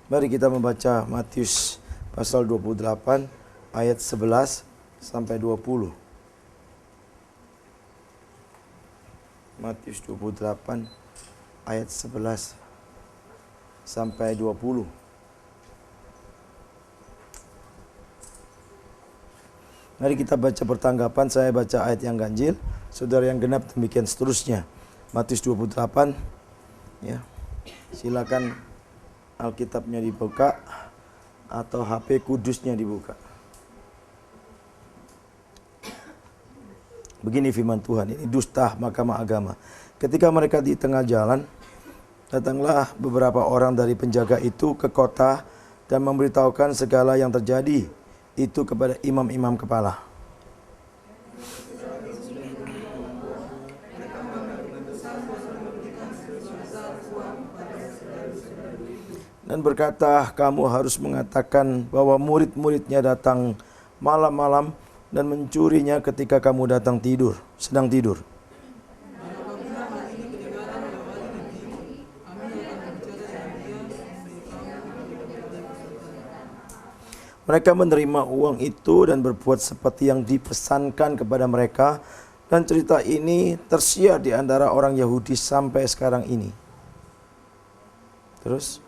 Mari kita membaca Matius pasal 28 ayat 11 sampai 20. Matius 28 ayat 11 sampai 20. Mari kita baca pertanggapan, saya baca ayat yang ganjil, saudara yang genap, demikian seterusnya. Matius 28, ya. Silakan Alkitabnya dibuka atau HP kudusnya dibuka. Begini firman Tuhan, ini dusta mahkamah agama. Ketika mereka di tengah jalan, datanglah beberapa orang dari penjaga itu ke kota dan memberitahukan segala yang terjadi itu kepada imam-imam kepala. Dan berkata, kamu harus mengatakan bahwa murid-muridnya datang malam-malam dan mencurinya ketika kamu sedang tidur. Mereka menerima uang itu dan berbuat seperti yang dipesankan kepada mereka, dan cerita ini tersiar di antara orang Yahudi sampai sekarang ini. Terus?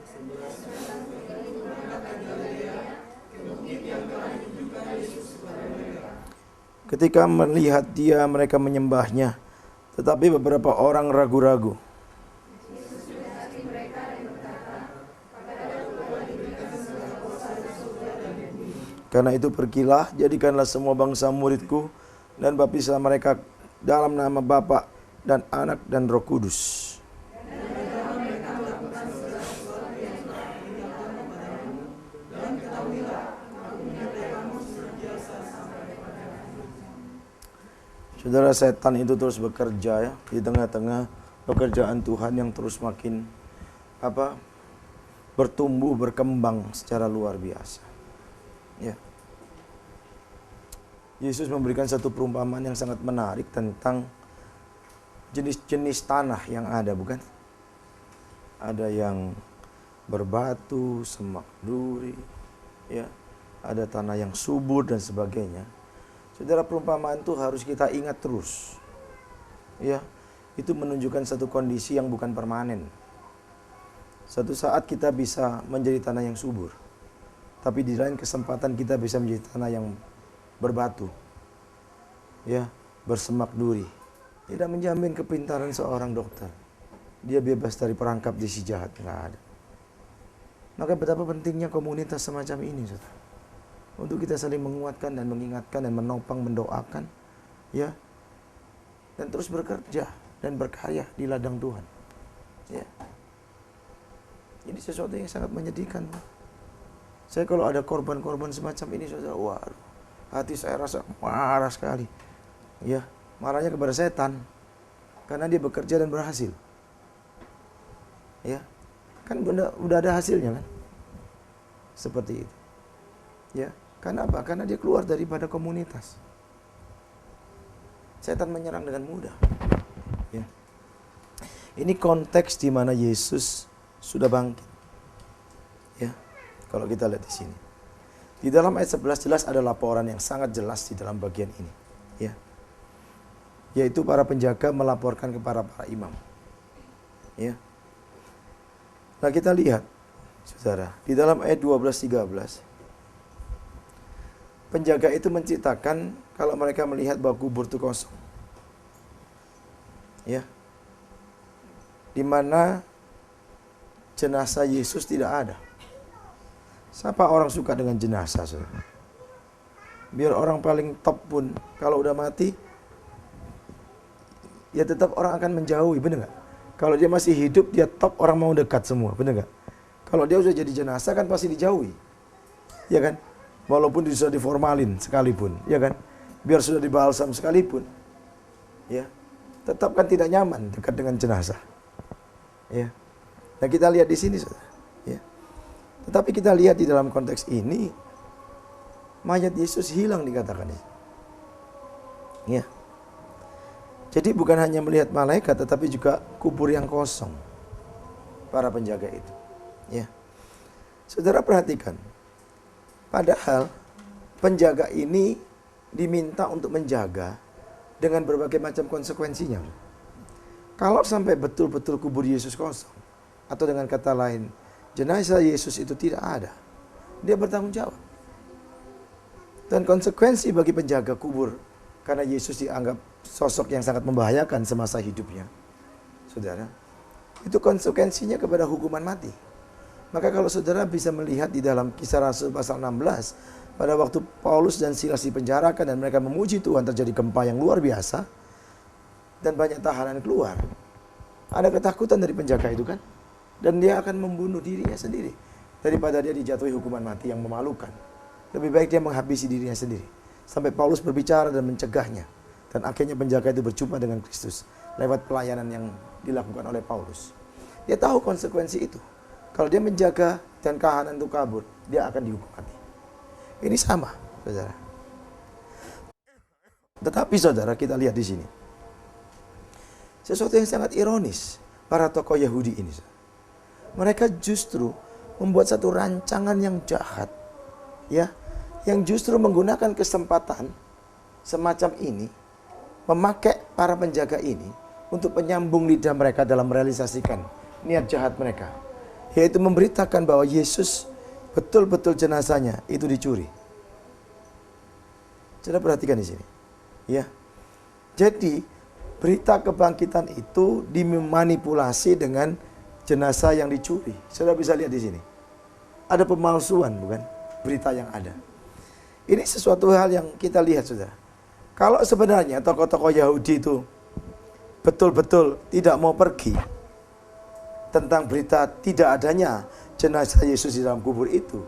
Ketika melihat dia, mereka menyembahnya, tetapi beberapa orang ragu-ragu. Karena itu pergilah, jadikanlah semua bangsa muridku, dan baptislah mereka dalam nama Bapa dan Anak dan Roh Kudus. Saudara, setan itu terus bekerja ya di tengah-tengah pekerjaan Tuhan yang terus makin bertumbuh, berkembang secara luar biasa. Ya. Yesus memberikan satu perumpamaan yang sangat menarik tentang jenis-jenis tanah yang ada, bukan? Ada yang berbatu, semak duri, ya. Ada tanah yang subur dan sebagainya. Saudara, perumpamaan itu harus kita ingat terus. Ya, itu menunjukkan satu kondisi yang bukan permanen. Satu saat kita bisa menjadi tanah yang subur, tapi di lain kesempatan kita bisa menjadi tanah yang berbatu, ya, bersemak duri. Tidak menjamin kepintaran seorang dokter. Dia bebas dari perangkap di si jahat, nggak ada. Maka betapa pentingnya komunitas semacam ini, saudara. Untuk kita saling menguatkan dan mengingatkan dan menopang, mendoakan, ya, dan terus bekerja dan berkarya di ladang Tuhan, ya. Ini sesuatu yang sangat menyedihkan, Pak. Saya kalau ada korban-korban semacam ini, saudara, waduh, hati saya rasa marah sekali, ya. Marahnya kepada setan karena dia bekerja dan berhasil, ya. Kan udah ada hasilnya, kan, seperti itu, ya. Karena apa? Karena dia keluar daripada komunitas. Setan menyerang dengan mudah. Ya. Ini konteks di mana Yesus sudah bangkit. Ya. Kalau kita lihat di sini. Di dalam ayat 11 jelas ada laporan yang sangat jelas di dalam bagian ini. Ya. Yaitu para penjaga melaporkan kepada para imam. Ya. Nah, kita lihat, saudara, di dalam ayat 12-13. Penjaga itu menceritakan kalau mereka melihat bahwa kubur itu kosong. Ya. Di mana jenazah Yesus tidak ada. Siapa orang suka dengan jenazah, saudara? Biar orang paling top pun kalau udah mati, ya tetap orang akan menjauhi, benar nggak? Kalau dia masih hidup, dia top, orang mau dekat semua, benar nggak? Kalau dia sudah jadi jenazah kan pasti dijauhi, ya kan? Walaupun sudah diformalin sekalipun, ya kan? Biar sudah dibalsam sekalipun, ya, tetap kan tidak nyaman dekat dengan jenazah, ya. Nah, kita lihat di sini, saudara, ya. Tetapi kita lihat di dalam konteks ini, mayat Yesus hilang dikatakan, ya. Jadi bukan hanya melihat malaikat, tetapi juga kubur yang kosong para penjaga itu, ya. Saudara perhatikan, padahal penjaga ini diminta untuk menjaga dengan berbagai macam konsekuensinya. Kalau sampai betul-betul kubur Yesus kosong, atau dengan kata lain, jenazah Yesus itu tidak ada, dia bertanggung jawab. Dan konsekuensi bagi penjaga kubur, karena Yesus dianggap sosok yang sangat membahayakan semasa hidupnya, saudara, itu konsekuensinya kepada hukuman mati. Maka kalau saudara bisa melihat di dalam Kisah Rasul pasal 16, pada waktu Paulus dan Silas dipenjarakan dan mereka memuji Tuhan, terjadi gempa yang luar biasa dan banyak tahanan keluar. Ada ketakutan dari penjaga itu kan, dan dia akan membunuh dirinya sendiri daripada dia dijatuhi hukuman mati yang memalukan. Lebih baik dia menghabisi dirinya sendiri. Sampai Paulus berbicara dan mencegahnya, dan akhirnya penjaga itu berjumpa dengan Kristus lewat pelayanan yang dilakukan oleh Paulus. Dia tahu konsekuensi itu. Kalau dia menjaga dan tahanan itu kabur, dia akan dihukum mati. Ini sama, saudara. Tetapi saudara, kita lihat di sini sesuatu yang sangat ironis. Para tokoh Yahudi ini, mereka justru membuat satu rancangan yang jahat, ya, yang justru menggunakan kesempatan semacam ini, memakai para penjaga ini untuk menyambung lidah mereka dalam merealisasikan niat jahat mereka, yaitu memberitakan bahwa Yesus betul-betul jenazahnya itu dicuri. Coba perhatikan di sini, ya. Jadi berita kebangkitan itu dimanipulasi dengan jenazah yang dicuri. Saudara bisa lihat di sini, ada pemalsuan, bukan? Berita yang ada. Ini sesuatu hal yang kita lihat, saudara. Kalau sebenarnya tokoh-tokoh Yahudi itu betul-betul tidak mau pergi tentang berita tidak adanya jenazah Yesus di dalam kubur itu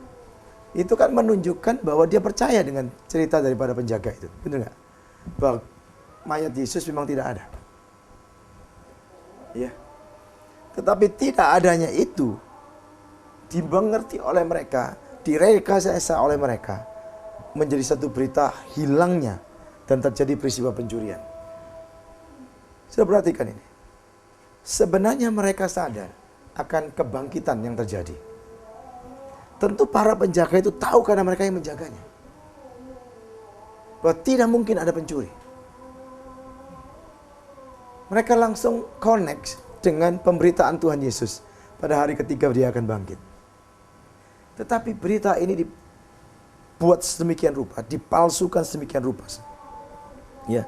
kan menunjukkan bahwa dia percaya dengan cerita daripada penjaga itu. Benar nggak? Bahwa mayat Yesus memang tidak ada. Ya. Tetapi tidak adanya itu dimengerti oleh mereka, direkayasa oleh mereka, menjadi satu berita hilangnya dan terjadi peristiwa pencurian. Sudah perhatikan ini. Sebenarnya mereka sadar akan kebangkitan yang terjadi. Tentu para penjaga itu tahu karena mereka yang menjaganya, bahwa tidak mungkin ada pencuri. Mereka langsung connect dengan pemberitaan Tuhan Yesus pada hari ketiga dia akan bangkit. Tetapi berita ini dibuat sedemikian rupa, dipalsukan sedemikian rupa. Ya.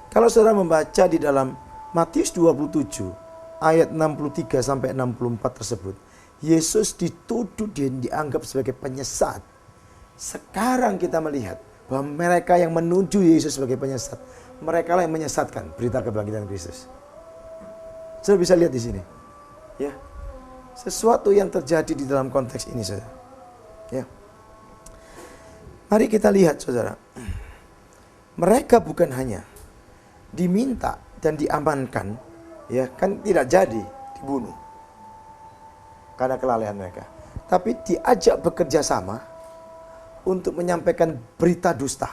Kalau saudara membaca di dalam Matius 27 ayat 63 sampai 64 tersebut, Yesus dituduh dan dianggap sebagai penyesat. Sekarang kita melihat bahwa mereka yang menuju Yesus sebagai penyesat, mereka lah yang menyesatkan berita kebangkitan Kristus. Saudara bisa lihat di sini, ya, sesuatu yang terjadi di dalam konteks ini, saudara. Ya, mari kita lihat, saudara. Mereka bukan hanya diminta dan diamankan, ya kan, tidak jadi dibunuh karena kelalaian mereka, tapi diajak bekerja sama untuk menyampaikan berita dusta.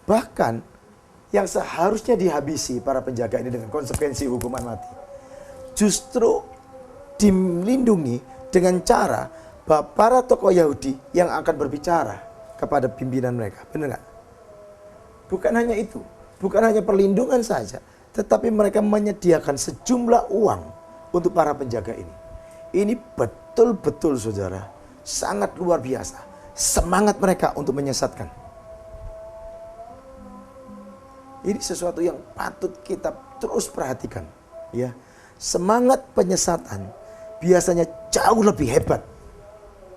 Bahkan yang seharusnya dihabisi para penjaga ini dengan konsekuensi hukuman mati, justru dilindungi dengan cara bahwa para tokoh Yahudi yang akan berbicara kepada pimpinan mereka. Benar nggak? Bukan hanya itu, bukan hanya perlindungan saja, tetapi mereka menyediakan sejumlah uang untuk para penjaga ini. Ini betul-betul, saudara, sangat luar biasa semangat mereka untuk menyesatkan. Ini sesuatu yang patut kita terus perhatikan, ya. Semangat penyesatan biasanya jauh lebih hebat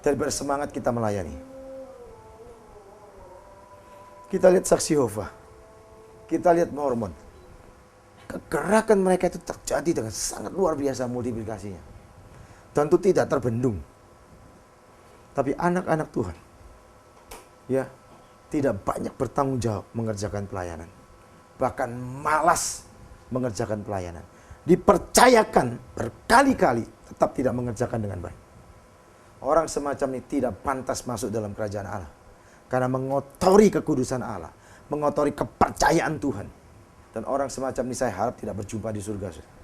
daripada semangat kita melayani. Kita lihat saksi Yehova, kita lihat Mormon. Kegerakan mereka itu terjadi dengan sangat luar biasa multiplikasinya. Tentu tidak terbendung. Tapi anak-anak Tuhan, ya, tidak banyak bertanggung jawab mengerjakan pelayanan. Bahkan malas mengerjakan pelayanan. Dipercayakan berkali-kali, tetap tidak mengerjakan dengan baik. Orang semacam ini tidak pantas masuk dalam kerajaan Allah. Karena mengotori kekudusan Allah, mengotori kepercayaan Tuhan. Dan orang semacam ini saya harap tidak berjumpa di surga, saudara.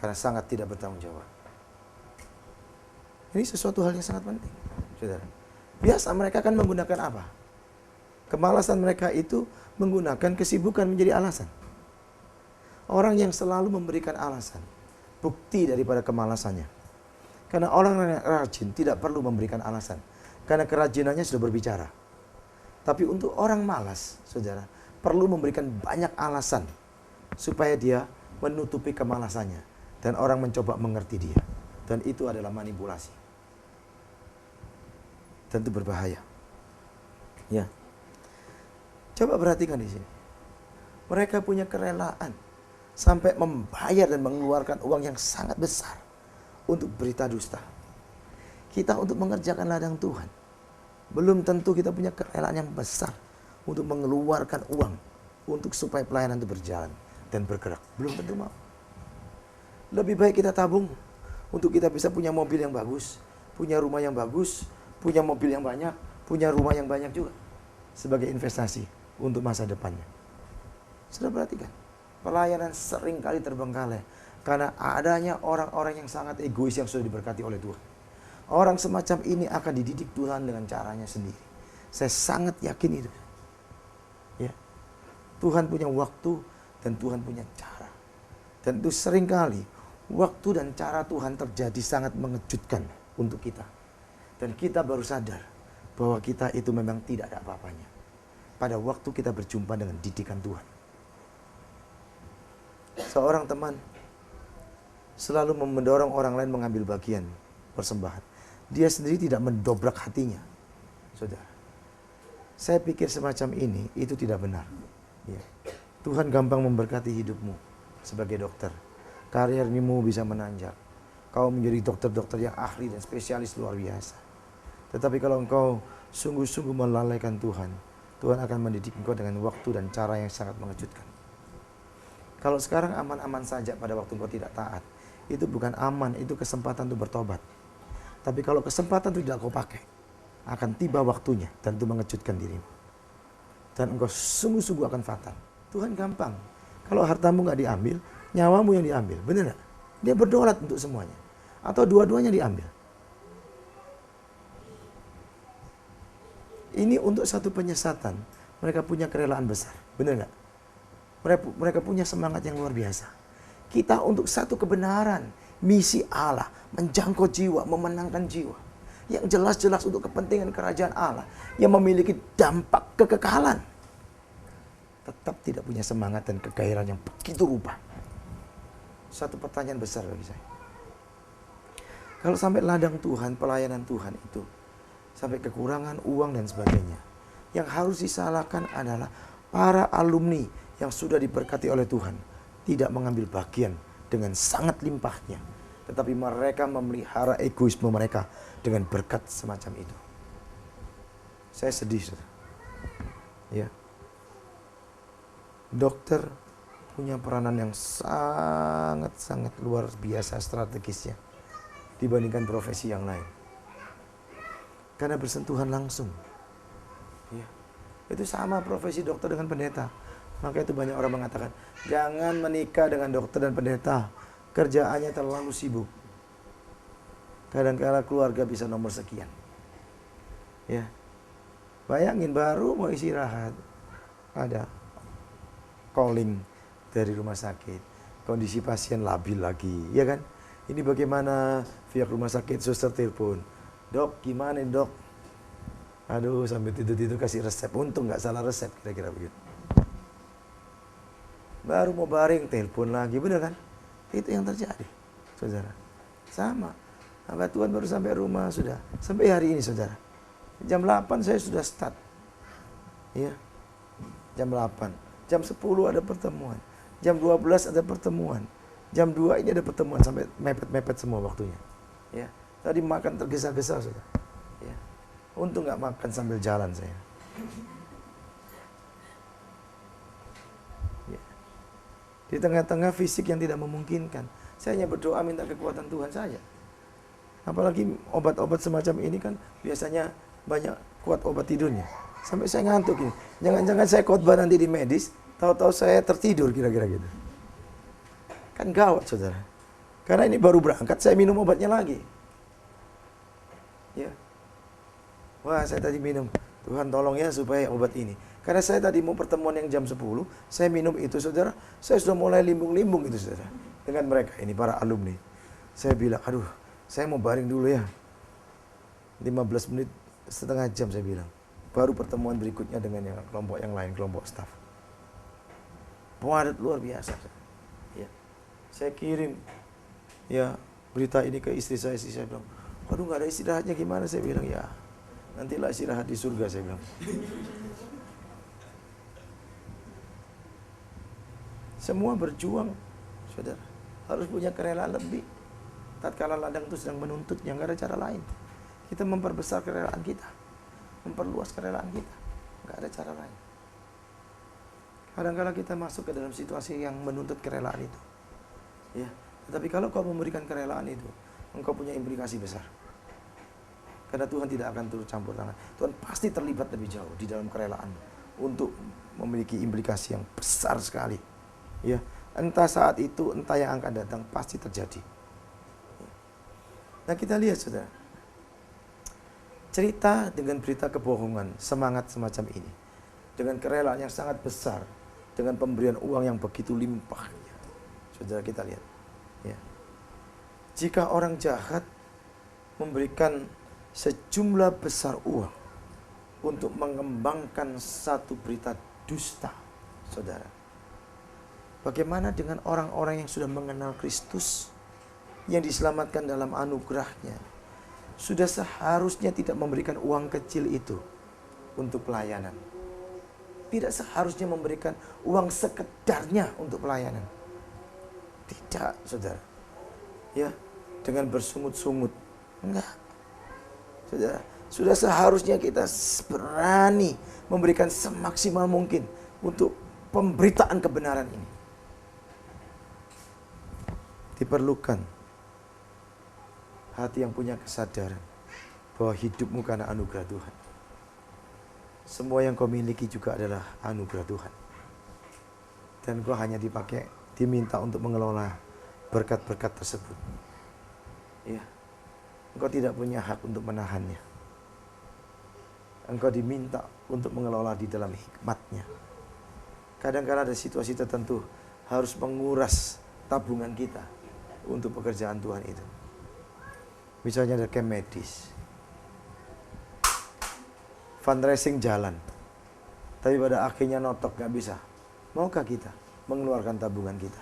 Karena sangat tidak bertanggung jawab. Ini sesuatu hal yang sangat penting, saudara. Biasa mereka kan menggunakan apa? Kemalasan mereka itu menggunakan kesibukan menjadi alasan. Orang yang selalu memberikan alasan, bukti daripada kemalasannya. Karena orang yang rajin tidak perlu memberikan alasan. Karena kerajinannya sudah berbicara. Tapi untuk orang malas, saudara, perlu memberikan banyak alasan. Supaya dia menutupi kemalasannya. Dan orang mencoba mengerti dia. Dan itu adalah manipulasi. Tentu berbahaya. Ya. Coba perhatikan di sini. Mereka punya kerelaan. Sampai membayar dan mengeluarkan uang yang sangat besar. Untuk berita dusta. Kita untuk mengerjakan ladang Tuhan. Belum tentu kita punya kerelaan yang besar untuk mengeluarkan uang untuk supaya pelayanan itu berjalan dan bergerak. Belum tentu mau. Lebih baik kita tabung untuk kita bisa punya mobil yang bagus, punya rumah yang bagus, punya mobil yang banyak, punya rumah yang banyak juga sebagai investasi untuk masa depannya. Sudah perhatikan, pelayanan sering kali terbengkalai karena adanya orang-orang yang sangat egois yang sudah diberkati oleh Tuhan. Orang semacam ini akan dididik Tuhan dengan caranya sendiri. Saya sangat yakin itu. Ya. Tuhan punya waktu dan Tuhan punya cara. Dan itu seringkali waktu dan cara Tuhan terjadi sangat mengejutkan untuk kita. Dan kita baru sadar bahwa kita itu memang tidak ada apa-apanya. Pada waktu kita berjumpa dengan didikan Tuhan. Seorang teman selalu mendorong orang lain mengambil bagian persembahan. Dia sendiri tidak mendobrak hatinya. Saudara, saya pikir semacam ini itu tidak benar. Ya. Tuhan gampang memberkati hidupmu sebagai dokter. Karirmu bisa menanjak. Kau menjadi dokter-dokter yang ahli dan spesialis luar biasa. Tetapi kalau engkau sungguh-sungguh melalaikan Tuhan, Tuhan akan mendidik engkau dengan waktu dan cara yang sangat mengejutkan. Kalau sekarang aman-aman saja pada waktu engkau tidak taat, itu bukan aman, itu kesempatan untuk bertobat. Tapi kalau kesempatan itu tidak kau pakai, akan tiba waktunya dan itu mengejutkan dirimu. Dan engkau sungguh-sungguh akan fatal. Tuhan gampang. Kalau hartamu nggak diambil, nyawamu yang diambil. Benar nggak? Dia berdolat untuk semuanya. Atau dua-duanya diambil. Ini untuk satu penyesatan. Mereka punya kerelaan besar. Benar nggak? Mereka punya semangat yang luar biasa. Kita untuk satu kebenaran, misi Allah, menjangkau jiwa, memenangkan jiwa. Yang jelas-jelas untuk kepentingan kerajaan Allah, yang memiliki dampak kekekalan. Tetap tidak punya semangat dan kegairahan yang begitu rupa. Satu pertanyaan besar bagi saya. Kalau sampai ladang Tuhan, pelayanan Tuhan itu, sampai kekurangan uang dan sebagainya. Yang harus disalahkan adalah para alumni yang sudah diberkati oleh Tuhan. Tidak mengambil bagian dengan sangat limpahnya. Tetapi mereka memelihara egoisme mereka dengan berkat semacam itu. Saya sedih, saudara. Ya. Dokter punya peranan yang sangat-sangat luar biasa strategisnya dibandingkan profesi yang lain. Karena bersentuhan langsung. Ya. Itu sama profesi dokter dengan pendeta. Maka itu banyak orang mengatakan, jangan menikah dengan dokter dan pendeta. Kerjaannya terlalu sibuk. Kadang-kadang keluarga bisa nomor sekian. Ya. Bayangin baru mau istirahat. Ada calling dari rumah sakit. Kondisi pasien labil lagi. Ya kan? Ini bagaimana pihak rumah sakit, suster telepon. Dok, gimana dok? Aduh, sambil tidur-tidur kasih resep. Untung nggak salah resep, kira-kira begitu. Baru mau baring, telepon lagi, bener kan? Itu yang terjadi, saudara. Sama. Hamba Tuhan baru sampai rumah, sudah. Sampai hari ini, saudara. Jam 8 saya sudah start. Ya. Jam 8. Jam 10 ada pertemuan. Jam 12 ada pertemuan. Jam 2 ini ada pertemuan. Sampai mepet-mepet semua waktunya. Ya. Tadi makan tergesa-gesa, saudara. Ya. Untung nggak makan sambil jalan saya. Di tengah-tengah fisik yang tidak memungkinkan. Saya hanya berdoa minta kekuatan Tuhan saja. Apalagi obat-obat semacam ini kan biasanya banyak kuat obat tidurnya. Sampai saya ngantuk ini. Jangan-jangan saya khotbah nanti di medis, tahu-tahu saya tertidur kira-kira gitu. Kan gawat, saudara. Karena ini baru berangkat, saya minum obatnya lagi. Ya. Wah, saya tadi minum. Tuhan tolong ya supaya obat ini. Karena saya tadi mau pertemuan yang jam 10, saya minum itu, saudara. Saya sudah mulai limbung-limbung itu, saudara. Dengan mereka, ini para alumni. Saya bilang, aduh, saya mau baring dulu ya. 15 menit, setengah jam saya bilang. Baru pertemuan berikutnya dengan yang kelompok yang lain, kelompok staff. Padat luar biasa. Ya. Saya kirim ya berita ini ke istri saya bilang, waduh nggak ada istirahatnya gimana? Saya bilang, ya nantilah istirahat di surga, saya bilang. Semua berjuang, saudara. Harus punya kerelaan lebih. Tatkala ladang itu sedang menuntutnya, nggak ada cara lain. Kita memperbesar kerelaan kita, memperluas kerelaan kita, nggak ada cara lain. Kadang-kadang kita masuk ke dalam situasi yang menuntut kerelaan itu, ya. Tetapi kalau kau memberikan kerelaan itu, engkau punya implikasi besar. Karena Tuhan tidak akan turut campur tangan. Tuhan pasti terlibat lebih jauh di dalam kerelaan untuk memiliki implikasi yang besar sekali. Ya, entah saat itu, entah yang akan datang, pasti terjadi. Nah, kita lihat, saudara. Cerita dengan berita kebohongan, semangat semacam ini, dengan kerelaan yang sangat besar, dengan pemberian uang yang begitu limpah. Saudara, kita lihat. Ya. Jika orang jahat memberikan sejumlah besar uang untuk mengembangkan satu berita dusta, saudara, bagaimana dengan orang-orang yang sudah mengenal Kristus, yang diselamatkan dalam anugerahnya, sudah seharusnya tidak memberikan uang kecil itu untuk pelayanan. Tidak seharusnya memberikan uang sekedarnya untuk pelayanan. Tidak, saudara. Ya, dengan bersungut-sungut. Enggak. Saudara, sudah seharusnya kita berani memberikan semaksimal mungkin untuk pemberitaan kebenaran ini. Diperlukan hati yang punya kesadaran bahwa hidupmu karena anugerah Tuhan. Semua yang kau miliki juga adalah anugerah Tuhan. Dan kau hanya diminta untuk mengelola berkat-berkat tersebut. Ya. Engkau tidak punya hak untuk menahannya. Engkau diminta untuk mengelola di dalam hikmat-Nya. Kadang-kadang ada situasi tertentu harus menguras tabungan kita untuk pekerjaan Tuhan itu. Misalnya ada camp medis, fundraising jalan, tapi pada akhirnya notok, gak bisa. Maukah kita mengeluarkan tabungan kita?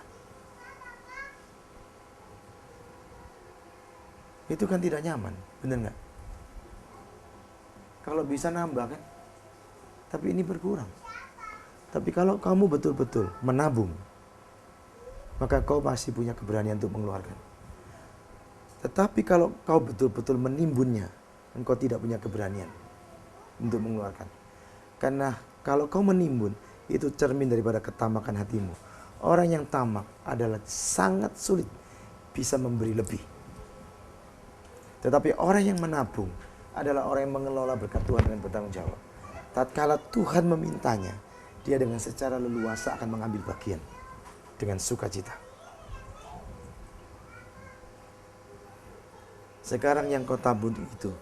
Itu kan tidak nyaman, benar gak? Kalau bisa nambah kan, tapi ini berkurang. Tapi kalau kamu betul-betul menabung, maka kau masih punya keberanian untuk mengeluarkan. Tetapi kalau kau betul-betul menimbunnya, engkau tidak punya keberanian untuk mengeluarkan. Karena kalau kau menimbun, itu cermin daripada ketamakan hatimu. Orang yang tamak adalah sangat sulit bisa memberi lebih. Tetapi orang yang menabung adalah orang yang mengelola berkat Tuhan dengan bertanggung jawab. Tatkala Tuhan memintanya, dia dengan secara leluasa akan mengambil bagian dengan sukacita. Sekarang yang kau tabung itu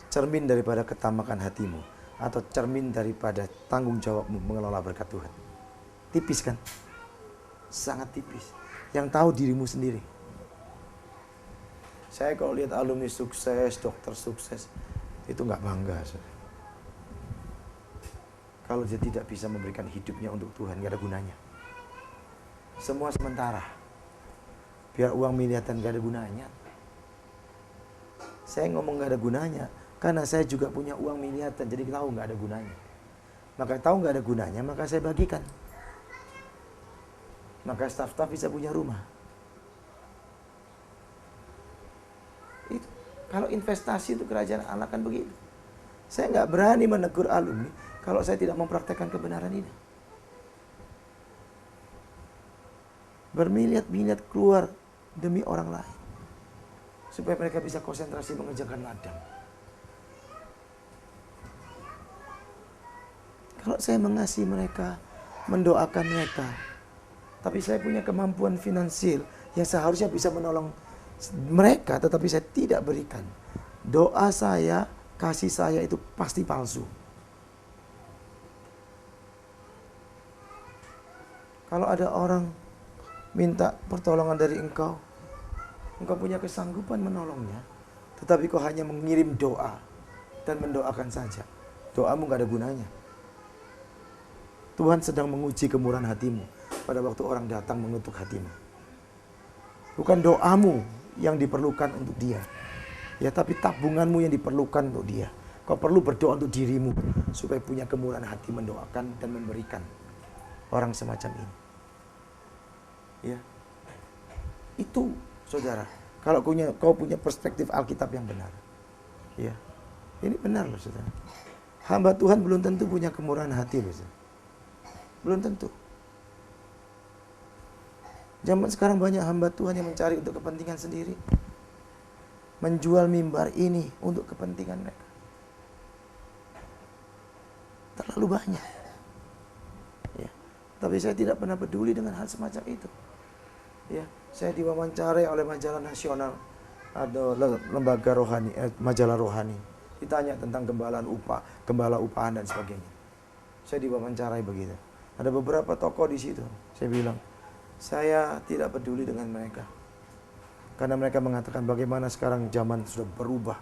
cermin daripada ketamakan hatimu atau cermin daripada tanggung jawabmu mengelola berkat Tuhan. Tipis kan? Sangat tipis. Yang tahu dirimu sendiri. Saya kalau lihat alumni sukses, dokter sukses, itu nggak bangga. Kalau dia tidak bisa memberikan hidupnya untuk Tuhan, nggak ada gunanya. Semua sementara. Biar uang miliaran nggak ada gunanya. Saya ngomong gak ada gunanya karena saya juga punya uang miliaran, jadi tahu gak ada gunanya. Maka tahu gak ada gunanya, maka saya bagikan. Maka staf-staf bisa punya rumah. Itu. Kalau investasi itu kerajaan Allah kan begitu. Saya gak berani menegur alumni kalau saya tidak mempraktekkan kebenaran ini. Bermiliat-miliat keluar demi orang lain, supaya mereka bisa konsentrasi mengerjakan ladang. Kalau saya mengasihi mereka, mendoakan mereka, tapi saya punya kemampuan finansial yang seharusnya bisa menolong mereka, tetapi saya tidak berikan, doa saya, kasih saya itu pasti palsu. Kalau ada orang minta pertolongan dari engkau punya kesanggupan menolongnya, tetapi kau hanya mengirim doa dan mendoakan saja, doamu gak ada gunanya. Tuhan sedang menguji kemurahan hatimu pada waktu orang datang mengutuk hatimu. Bukan doamu yang diperlukan untuk dia, ya, tapi tabunganmu yang diperlukan untuk dia. Kau perlu berdoa untuk dirimu supaya punya kemurahan hati mendoakan dan memberikan orang semacam ini. Ya, itu saudara, kalau kau punya perspektif Alkitab yang benar, ya, ini benar loh saudara. Hamba Tuhan belum tentu punya kemurahan hati loh saudara. Belum tentu. Zaman sekarang banyak hamba Tuhan yang mencari untuk kepentingan sendiri, menjual mimbar ini untuk kepentingan mereka. Terlalu banyak. Ya. Tapi saya tidak pernah peduli dengan hal semacam itu. Ya, saya diwawancarai oleh majalah nasional atau lembaga rohani, majalah rohani. Ditanya tentang gembala upahan dan sebagainya. Saya diwawancarai begitu. Ada beberapa tokoh di situ. Saya bilang, saya tidak peduli dengan mereka. Karena mereka mengatakan bagaimana sekarang zaman sudah berubah.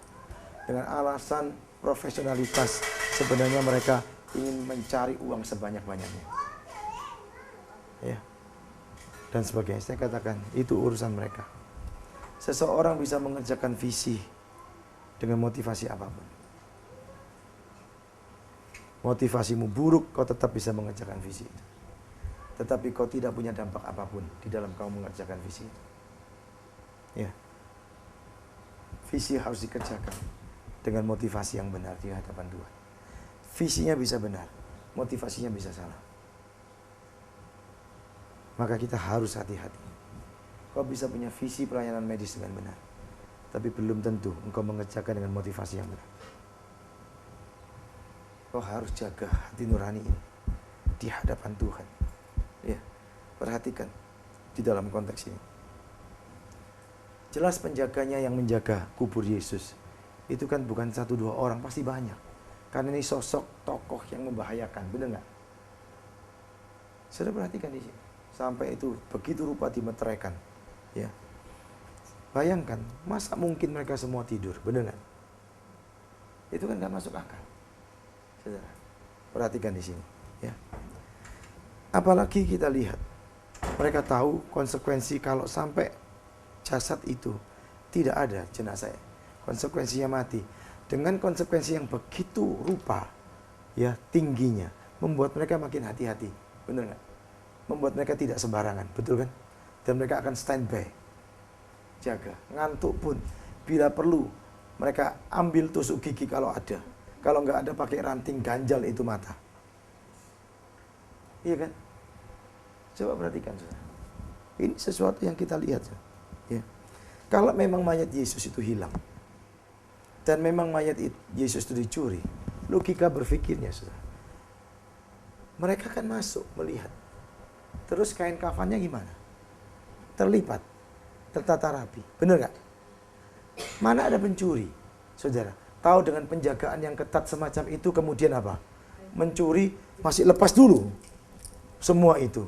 Dengan alasan profesionalitas, sebenarnya mereka ingin mencari uang sebanyak-banyaknya. Ya. Dan sebagainya. Saya katakan, itu urusan mereka. Seseorang bisa mengerjakan visi dengan motivasi apapun. Motivasimu buruk, kau tetap bisa mengerjakan visi itu. Tetapi kau tidak punya dampak apapun di dalam kau mengerjakan visi itu. Ya. Visi harus dikerjakan dengan motivasi yang benar di hadapan Tuhan. Visinya bisa benar, motivasinya bisa salah. Maka kita harus hati-hati. Kau bisa punya visi pelayanan medis dengan benar, tapi belum tentu engkau mengerjakan dengan motivasi yang benar. Kau harus jaga hati nurani ini di hadapan Tuhan. Ya, perhatikan di dalam konteks ini. Jelas penjaganya yang menjaga kubur Yesus itu kan bukan 1-2 orang, pasti banyak. Karena ini sosok tokoh yang membahayakan, benar nggak? Sudah perhatikan di sini. Sampai itu begitu rupa dimeteraikan, ya. Bayangkan, masa mungkin mereka semua tidur, benar nggak? Itu kan nggak masuk akal. Saudara, perhatikan di sini, ya. Apalagi kita lihat, mereka tahu konsekuensi kalau sampai jasad itu tidak ada jenazah, konsekuensinya mati. Dengan konsekuensi yang begitu rupa, ya, tingginya, membuat mereka makin hati-hati, benar nggak? Membuat mereka tidak sembarangan, betul kan? Dan mereka akan standby, jaga, ngantuk pun bila perlu mereka ambil tusuk gigi kalau ada. Kalau nggak ada pakai ranting ganjal itu mata. Iya kan? Coba perhatikan saudara. Ini sesuatu yang kita lihat. Ya. Kalau memang mayat Yesus itu hilang dan memang mayat Yesus itu dicuri, logika berpikirnya saudara, mereka kan masuk melihat. Terus kain kafannya gimana? Terlipat, tertata rapi. Benar gak? Mana ada pencuri? Saudara, tahu dengan penjagaan yang ketat semacam itu kemudian apa? Mencuri masih lepas dulu. Semua itu.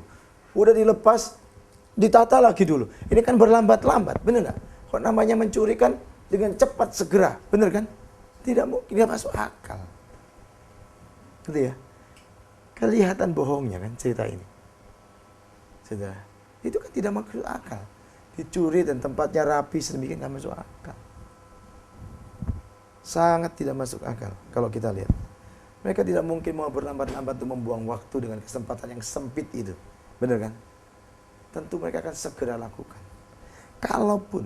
Udah dilepas, ditata lagi dulu. Ini kan berlambat-lambat, benar gak? Kok namanya mencuri kan dengan cepat segera, benar kan? Tidak mungkin, tidak masuk akal. Gitu ya? Kelihatan bohongnya kan cerita ini. Saudara, itu kan tidak masuk akal. Dicuri dan tempatnya rapi sedemikian, tidak masuk akal. Sangat tidak masuk akal kalau kita lihat. Mereka tidak mungkin mau berlambat-lambat untuk membuang waktu dengan kesempatan yang sempit itu. Benar kan? Tentu mereka akan segera lakukan. Kalaupun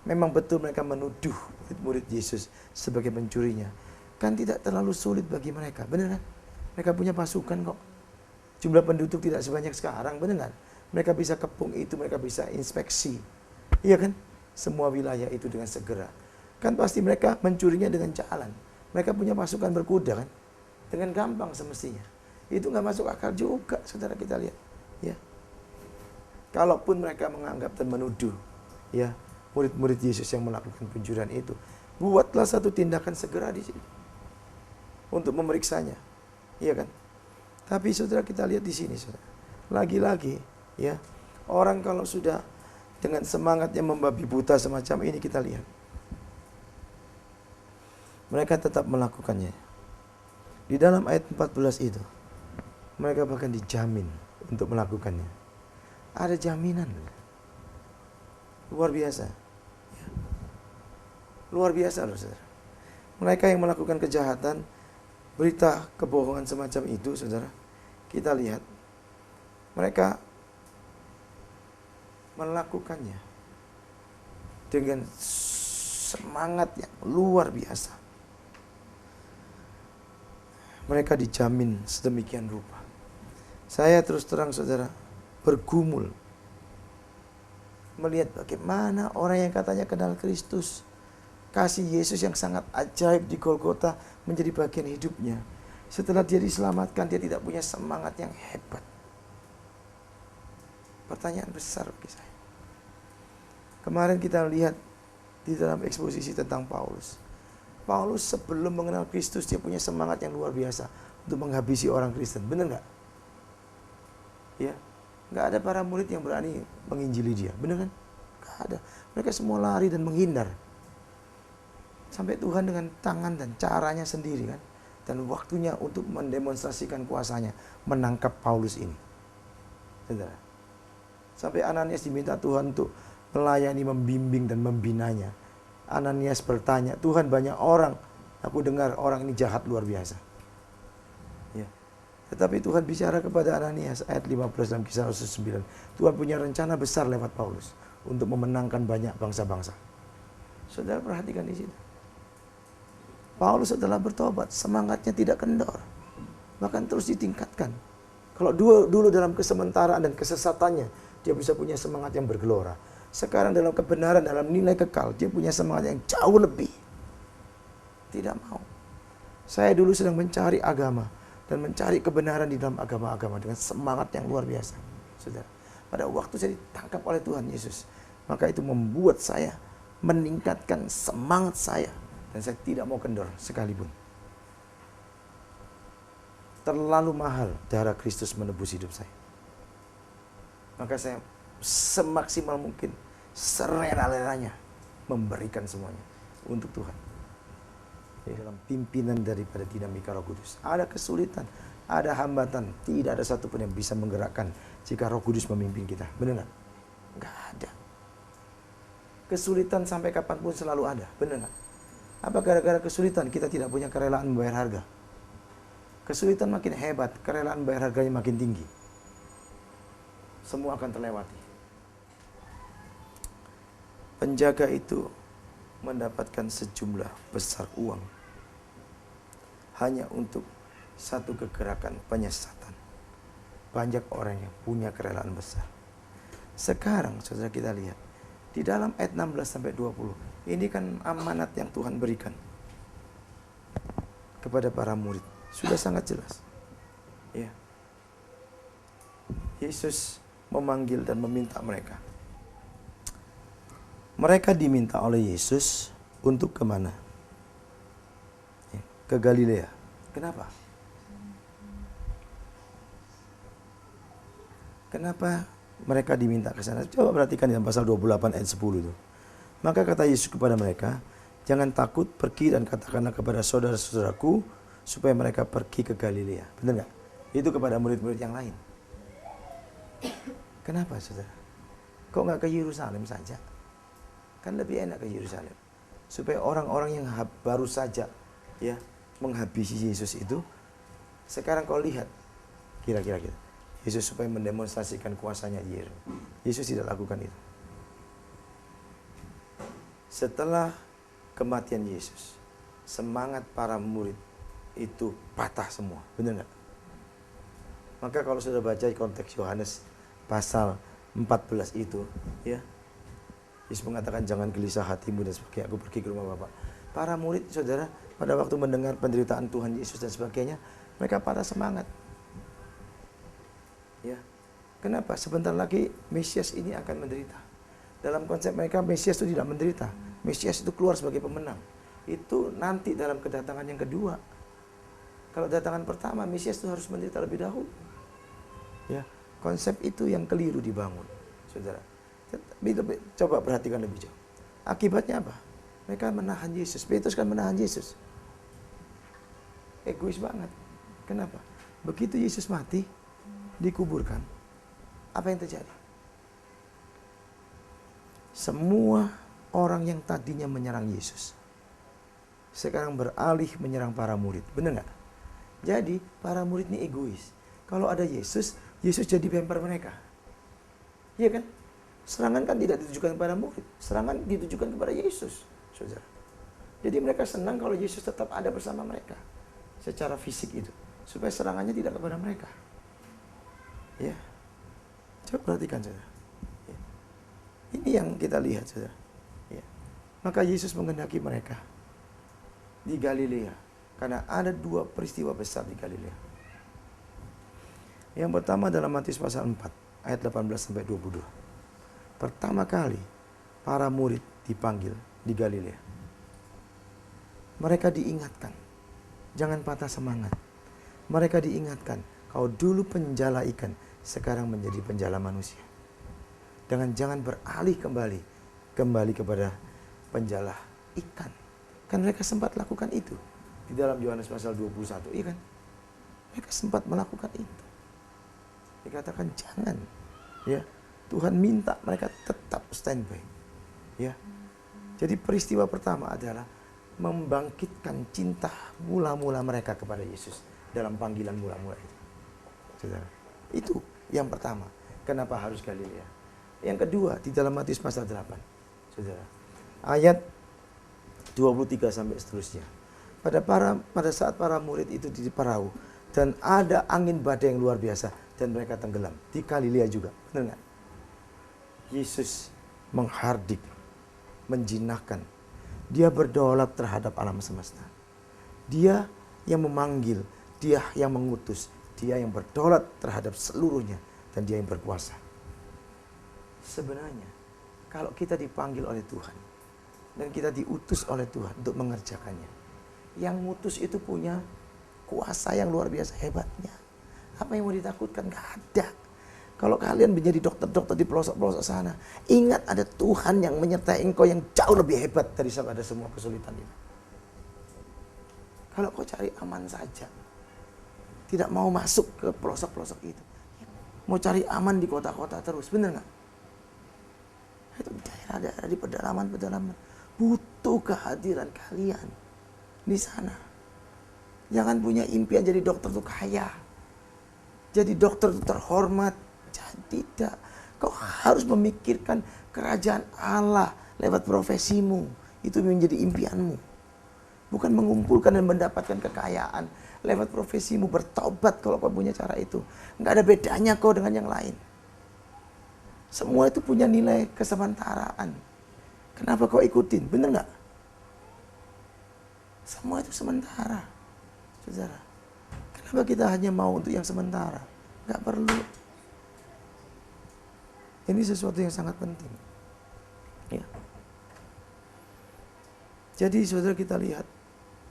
memang betul mereka menuduh murid Yesus sebagai pencurinya, kan tidak terlalu sulit bagi mereka. Benar kan? Mereka punya pasukan kok. Jumlah penduduk tidak sebanyak sekarang, benar kan? Mereka bisa kepung itu, mereka bisa inspeksi. Iya kan? Semua wilayah itu dengan segera. Kan pasti mereka mencurinya dengan jalan. Mereka punya pasukan berkuda kan? Dengan gampang semestinya. Itu nggak masuk akal juga, saudara, kita lihat. Ya. Kalaupun mereka menganggap dan menuduh, ya, murid-murid Yesus yang melakukan pencurian itu, buatlah satu tindakan segera di sini untuk memeriksanya, iya kan? Tapi saudara, kita lihat di sini, saudara, lagi-lagi ya, orang kalau sudah dengan semangatnya membabi buta semacam ini, kita lihat mereka tetap melakukannya. Di dalam ayat 14 itu, mereka bahkan dijamin untuk melakukannya. Ada jaminan. Luar biasa. Ya. Luar biasa loh, saudara. Mereka yang melakukan kejahatan, berita kebohongan semacam itu, saudara, kita lihat mereka melakukannya dengan semangat yang luar biasa. Mereka dijamin sedemikian rupa. Saya terus terang, saudara, bergumul melihat bagaimana orang yang katanya kenal Kristus, kasih Yesus yang sangat ajaib di Golgota menjadi bagian hidupnya. Setelah dia diselamatkan, dia tidak punya semangat yang hebat. Pertanyaan besar bagi saya. Kemarin kita lihat di dalam eksposisi tentang Paulus. Paulus sebelum mengenal Kristus, dia punya semangat yang luar biasa untuk menghabisi orang Kristen. Benar nggak? Ya, nggak ada para murid yang berani menginjili dia. Benar kan? Nggak ada. Mereka semua lari dan menghindar. Sampai Tuhan dengan tangan dan caranya sendiri kan, dan waktunya untuk mendemonstrasikan kuasanya, menangkap Paulus ini. Saudara. Sampai Ananias diminta Tuhan untuk melayani, membimbing dan membinanya. Ananias bertanya, Tuhan, banyak orang, aku dengar orang ini jahat luar biasa. Ya. Tetapi Tuhan bicara kepada Ananias, ayat 15 dalam Kisah Rasul 9. Tuhan punya rencana besar lewat Paulus untuk memenangkan banyak bangsa-bangsa. Saudara perhatikan di sini. Paulus setelah bertobat, semangatnya tidak kendor, bahkan terus ditingkatkan. Kalau dulu dalam kesementaraan dan kesesatannya, dia bisa punya semangat yang bergelora. Sekarang dalam kebenaran, dalam nilai kekal, dia punya semangat yang jauh lebih. Tidak mau. Saya dulu sedang mencari agama dan mencari kebenaran di dalam agama-agama dengan semangat yang luar biasa. Saudara, pada waktu saya ditangkap oleh Tuhan Yesus, maka itu membuat saya meningkatkan semangat saya. Dan saya tidak mau kendor sekalipun. Terlalu mahal darah Kristus menebus hidup saya. Maka saya semaksimal mungkin, serela-relanya memberikan semuanya untuk Tuhan. Di dalam pimpinan daripada dinamika Roh Kudus. Ada kesulitan, ada hambatan, tidak ada satupun yang bisa menggerakkan jika Roh Kudus memimpin kita. Benar nggak? Nggak ada. Kesulitan sampai kapanpun selalu ada. Benar nggak? Apa gara-gara kesulitan kita tidak punya kerelaan membayar harga? Kesulitan makin hebat, kerelaan bayar harganya makin tinggi. Semua akan terlewati. Penjaga itu mendapatkan sejumlah besar uang hanya untuk satu kegerakan penyesatan. Banyak orang yang punya kerelaan besar. Sekarang saudara, kita lihat di dalam ayat 16 sampai 20. Ini kan amanat yang Tuhan berikan kepada para murid. Sudah sangat jelas. Ya. Yesus memanggil dan meminta mereka. Mereka diminta oleh Yesus untuk kemana? Ya, ke Galilea. Kenapa? Kenapa mereka diminta ke sana? Coba perhatikan dalam pasal 28 ayat 10 itu. Maka kata Yesus kepada mereka, jangan takut, pergi dan katakanlah kepada saudara-saudaraku supaya mereka pergi ke Galilea. Benar nggak? Itu kepada murid-murid yang lain. Kenapa, saudara? Kok nggak ke Yerusalem saja? Kan lebih enak ke Yerusalem. Supaya orang-orang yang baru saja ya menghabisi Yesus itu, sekarang kau lihat, kira-kira gitu. Yesus supaya mendemonstrasikan kuasanya di Yerusalem. Yesus tidak lakukan itu. Setelah kematian Yesus, semangat para murid itu patah semua. Benar nggak? Maka kalau sudah baca konteks Yohanes pasal 14 itu, ya, Yesus mengatakan jangan gelisah hatimu dan sebagainya, aku pergi ke rumah Bapa. Para murid, saudara, pada waktu mendengar penderitaan Tuhan Yesus dan sebagainya, mereka patah semangat. Ya, kenapa? Sebentar lagi Mesias ini akan menderita. Dalam konsep mereka, Mesias itu tidak menderita. Mesias itu keluar sebagai pemenang. Itu nanti dalam kedatangan yang kedua. Kalau datangan pertama, Mesias itu harus menderita lebih dahulu. Ya, konsep itu yang keliru dibangun, saudara. Coba perhatikan lebih jauh. Akibatnya apa? Mereka menahan Yesus. Petrus kan menahan Yesus. Egois banget. Kenapa? Begitu Yesus mati, dikuburkan, apa yang terjadi? Semua orang yang tadinya menyerang Yesus sekarang beralih menyerang para murid. Benar nggak? Jadi para murid ini egois. Kalau ada Yesus, Yesus jadi bemper mereka. Iya kan? Serangan kan tidak ditujukan kepada murid, serangan ditujukan kepada Yesus, saudara. Jadi mereka senang kalau Yesus tetap ada bersama mereka secara fisik itu, supaya serangannya tidak kepada mereka. Ya, coba perhatikan, saudara. Ya. Ini yang kita lihat, saudara. Ya. Maka Yesus menghendaki mereka di Galilea, karena ada dua peristiwa besar di Galilea. Yang pertama dalam Matius pasal 4 ayat 18-22. Pertama kali para murid dipanggil di Galilea. Mereka diingatkan, jangan patah semangat. Mereka diingatkan, kau dulu penjala ikan, sekarang menjadi penjala manusia. Jangan beralih kembali kepada penjala ikan. Kan mereka sempat lakukan itu di dalam Yohanes pasal 21, iya kan? Mereka sempat melakukan itu. Dikatakan jangan, ya. Tuhan minta mereka tetap standby, ya. Jadi peristiwa pertama adalah membangkitkan cinta mula-mula mereka kepada Yesus dalam panggilan mula-mula itu. Saudara, itu yang pertama. Kenapa harus Galilea? Yang kedua di dalam Matius pasal 8, saudara, ayat 23 sampai seterusnya. Pada saat para murid itu di perahu dan ada angin badai yang luar biasa dan mereka tenggelam di Galilea juga, benar nggak? Yesus menghardik, menjinakkan. Dia berdaulat terhadap alam semesta. Dia yang memanggil, dia yang mengutus, dia yang berdaulat terhadap seluruhnya, dan dia yang berkuasa. Sebenarnya, kalau kita dipanggil oleh Tuhan, dan kita diutus oleh Tuhan untuk mengerjakannya, yang ngutus itu punya kuasa yang luar biasa hebatnya. Apa yang mau ditakutkan? Gak ada. Kalau kalian menjadi dokter-dokter di pelosok-pelosok sana, ingat ada Tuhan yang menyertai engkau yang jauh lebih hebat daripada semua kesulitan itu. Kalau kau cari aman saja, tidak mau masuk ke pelosok-pelosok itu, mau cari aman di kota-kota terus, benar nggak? Itu daerah-daerah di pedalaman-pedalaman butuh kehadiran kalian di sana. Jangan punya impian jadi dokter tuh kaya, jadi dokter tuh terhormat. Tidak, kau harus memikirkan kerajaan Allah lewat profesimu. Itu menjadi impianmu. Bukan mengumpulkan dan mendapatkan kekayaan lewat profesimu. Bertobat kalau kau punya cara itu. Nggak ada bedanya kau dengan yang lain. Semua itu punya nilai kesementaraan. Kenapa kau ikutin? Bener nggak? Semua itu sementara, saudara. Kenapa kita hanya mau untuk yang sementara? Nggak perlu. Ini sesuatu yang sangat penting. Ya. Jadi saudara, kita lihat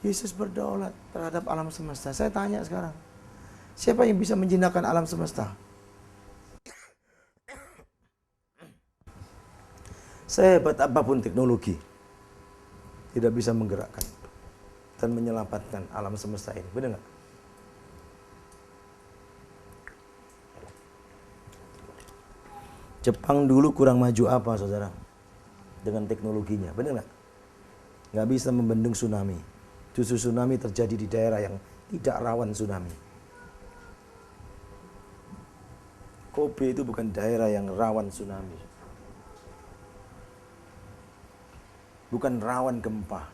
Yesus berdaulat terhadap alam semesta. Saya tanya sekarang, siapa yang bisa menjinakkan alam semesta? Sehebat apapun teknologi, tidak bisa menggerakkan dan menyelamatkan alam semesta ini. Benar nggak? Jepang dulu kurang maju apa, saudara? Dengan teknologinya, benar nggak? Nggak bisa membendung tsunami. Justru tsunami terjadi di daerah yang tidak rawan tsunami. Kobe itu bukan daerah yang rawan tsunami. Bukan rawan gempa.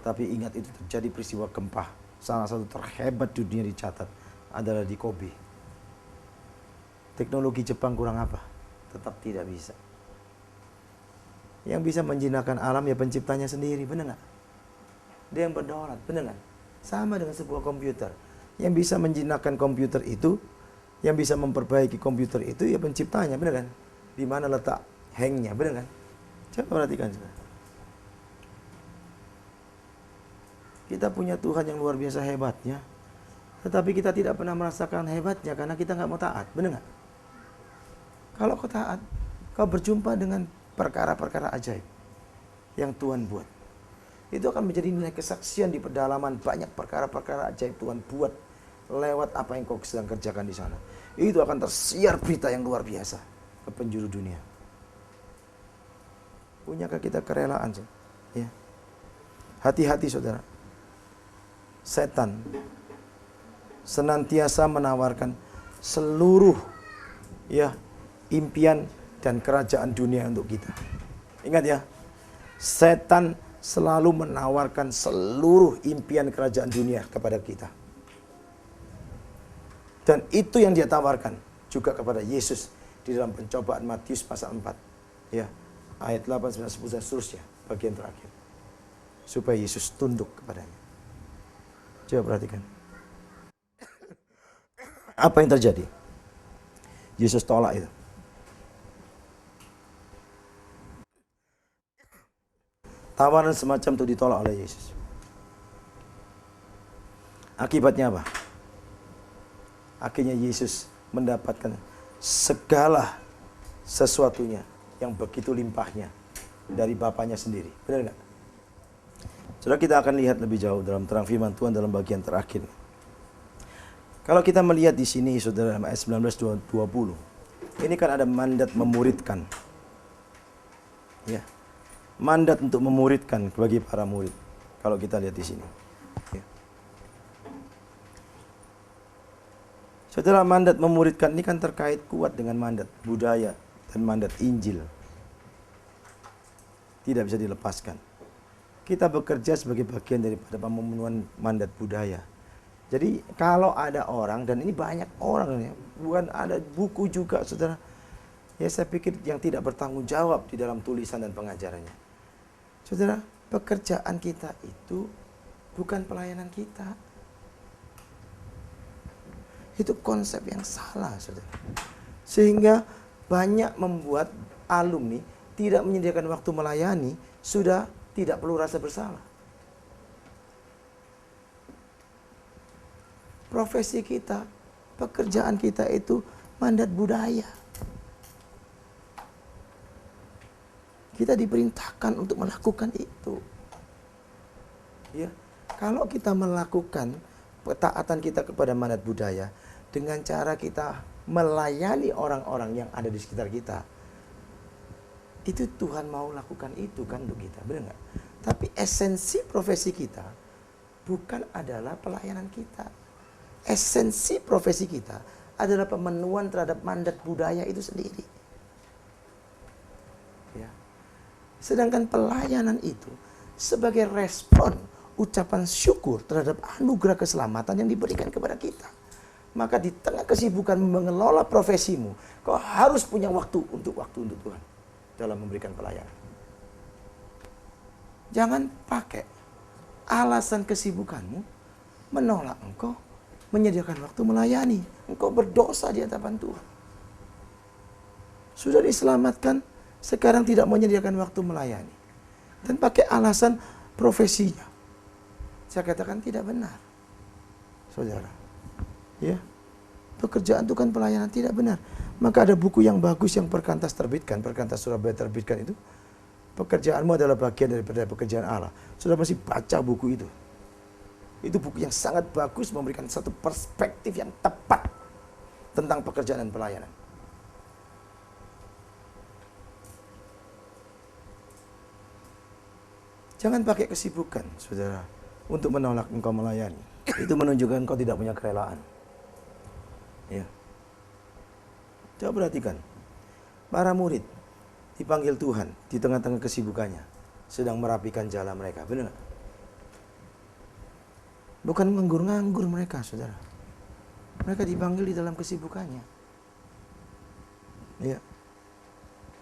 Tapi ingat, itu terjadi peristiwa gempa. Salah satu terhebat di dunia dicatat adalah di Kobe. Teknologi Jepang kurang apa? Tetap tidak bisa. Yang bisa menjinakkan alam ya penciptanya sendiri, benar nggak? Dia yang berdaulat, benar nggak? Sama dengan sebuah komputer. Yang bisa menjinakkan komputer itu, yang bisa memperbaiki komputer itu ya penciptanya, benar kan? Di mana letak hangnya, benar kan? Coba perhatikan. Kita punya Tuhan yang luar biasa hebatnya. Tetapi kita tidak pernah merasakan hebatnya karena kita nggak mau taat. Benar nggak? Kalau kau taat, kau berjumpa dengan perkara-perkara ajaib yang Tuhan buat. Itu akan menjadi nilai kesaksian di pedalaman. Banyak perkara-perkara ajaib Tuhan buat lewat apa yang kau sedang kerjakan di sana. Itu akan tersiar berita yang luar biasa ke penjuru dunia. Punyakah kita kerelaan? Ya. Hati-hati saudara. Setan senantiasa menawarkan seluruh impian dan kerajaan dunia untuk kita. Ingat ya, setan selalu menawarkan seluruh impian kerajaan dunia kepada kita. Dan itu yang dia tawarkan juga kepada Yesus di dalam pencobaan Matius pasal 4. Ya, ayat 8, 9, 10 dan seterusnya, bagian terakhir. Supaya Yesus tunduk kepadanya. Coba perhatikan. Apa yang terjadi? Yesus tolak itu. Tawaran semacam itu ditolak oleh Yesus. Akibatnya apa? Akhirnya Yesus mendapatkan segala sesuatunya yang begitu limpahnya dari Bapaknya sendiri. Benar nggak? Saudara, kita akan lihat lebih jauh dalam terang firman Tuhan dalam bagian terakhir. Kalau kita melihat di sini, saudara, ayat 19-20, ini kan ada mandat memuridkan. Ya, mandat untuk memuridkan bagi para murid. Kalau kita lihat di sini. Ya. Saudara, mandat memuridkan ini kan terkait kuat dengan mandat budaya dan mandat Injil. Tidak bisa dilepaskan. Kita bekerja sebagai bagian daripada pemenuhan mandat budaya. Jadi kalau ada orang, dan ini banyak orang, ya, bukan ada buku juga, saudara. Ya, saya pikir yang tidak bertanggung jawab di dalam tulisan dan pengajarannya. Saudara, pekerjaan kita itu bukan pelayanan kita. Itu konsep yang salah, saudara. Sehingga banyak membuat alumni tidak menyediakan waktu melayani, sudah tidak perlu rasa bersalah. Profesi kita, pekerjaan kita itu mandat budaya. Kita diperintahkan untuk melakukan itu. Ya, kalau kita melakukan ketaatan kita kepada mandat budaya dengan cara kita melayani orang-orang yang ada di sekitar kita, itu Tuhan mau lakukan itu kan untuk kita, benar nggak? Tapi esensi profesi kita bukan adalah pelayanan kita. Esensi profesi kita adalah pemenuhan terhadap mandat budaya itu sendiri. Ya. Sedangkan pelayanan itu sebagai respon ucapan syukur terhadap anugerah keselamatan yang diberikan kepada kita. Maka di tengah kesibukan mengelola profesimu, kau harus punya waktu untuk Tuhan dalam memberikan pelayanan. Jangan pakai alasan kesibukanmu menolak engkau menyediakan waktu melayani. Engkau berdosa di hadapan Tuhan. Sudah diselamatkan, sekarang tidak menyediakan waktu melayani. Dan pakai alasan profesinya. Saya katakan tidak benar. Saudara. Ya. Pekerjaan itu kan pelayanan, tidak benar. Maka ada buku yang bagus yang Perkantas terbitkan, Perkantas Surabaya terbitkan itu. Pekerjaanmu adalah bagian daripada pekerjaan Allah. Sudah pasti baca buku itu. Itu buku yang sangat bagus, memberikan satu perspektif yang tepat tentang pekerjaan dan pelayanan. Jangan pakai kesibukan, saudara, untuk menolak engkau melayani. Itu menunjukkan engkau tidak punya kerelaan. Ya. Coba perhatikan, para murid dipanggil Tuhan di tengah-tengah kesibukannya, sedang merapikan jala mereka, benar nggak? Bukan nganggur-nganggur mereka, saudara. Mereka dipanggil di dalam kesibukannya. Ya.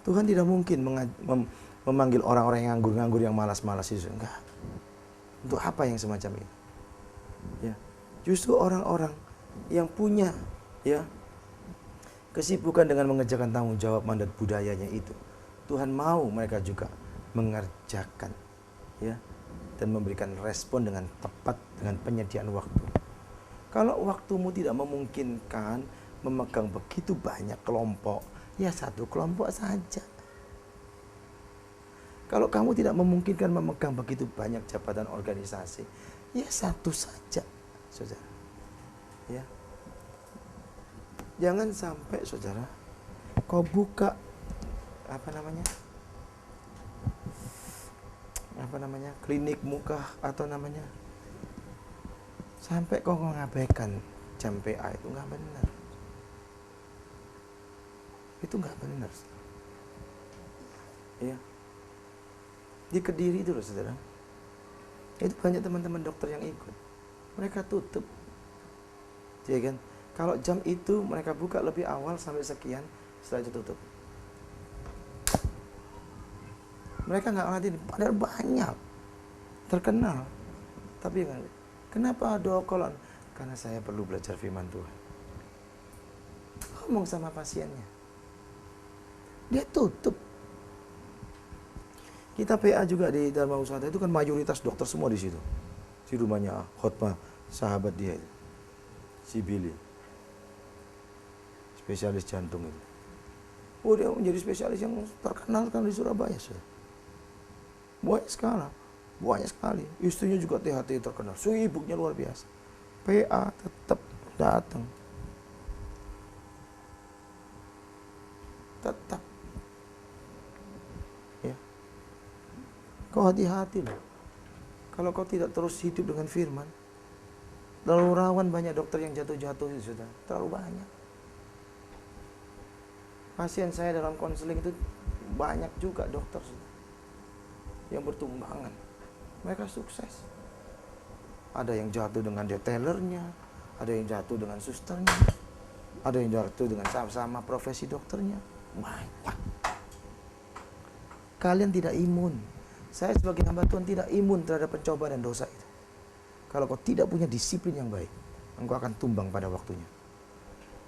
Tuhan tidak mungkin memanggil orang-orang yang nganggur-nganggur, yang malas-malas itu, enggak. Untuk apa yang semacam itu? Ya. Justru orang-orang yang punya kesibukan dengan mengerjakan tanggung jawab mandat budayanya itu, Tuhan mau mereka juga mengerjakan dan memberikan respon dengan tepat dengan penyediaan waktu. Kalau waktumu tidak memungkinkan memegang begitu banyak kelompok, ya satu kelompok saja. Kalau kamu tidak memungkinkan memegang begitu banyak jabatan organisasi, ya satu saja, saudara. Ya. Jangan sampai, saudara, kau buka klinik muka atau sampai kau mengabaikan jam PA, itu nggak benar. Itu nggak benar. Ya. Di Kediri itu loh, saudara. Itu banyak teman-teman dokter yang ikut. Mereka tutup. Ya kan? Kalau jam itu mereka buka lebih awal sampai sekian, setelah itu tutup. Mereka nggak ngerti, padahal banyak terkenal. Tapi kenapa doa kolon? Karena saya perlu belajar firman Tuhan. Ngomong sama pasiennya. Dia tutup. Kita PA juga di Dharma Wisata itu kan mayoritas dokter semua di situ. Di rumahnya khotbah sahabat dia, si Billy, spesialis jantung itu. Oh, dia menjadi spesialis yang terkenal kan di Surabaya, sudah. Banyak sekali. Istrinya juga THT terkenal, sibuknya luar biasa. PA tetap datang. Tetap. Ya. Kau hati-hati loh. Kalau kau tidak terus hidup dengan firman, terlalu rawan banyak dokter yang jatuh-jatuh itu, sudah. Terlalu banyak. Pasien saya dalam konseling itu banyak juga dokter, sudah, yang bertumbangan. Mereka sukses. Ada yang jatuh dengan detailernya, ada yang jatuh dengan susternya, ada yang jatuh dengan sama-sama profesi dokternya. Banyak. Kalian tidak imun. Saya sebagai hamba Tuhan tidak imun terhadap pencobaan dan dosa itu. Kalau kau tidak punya disiplin yang baik, engkau akan tumbang pada waktunya.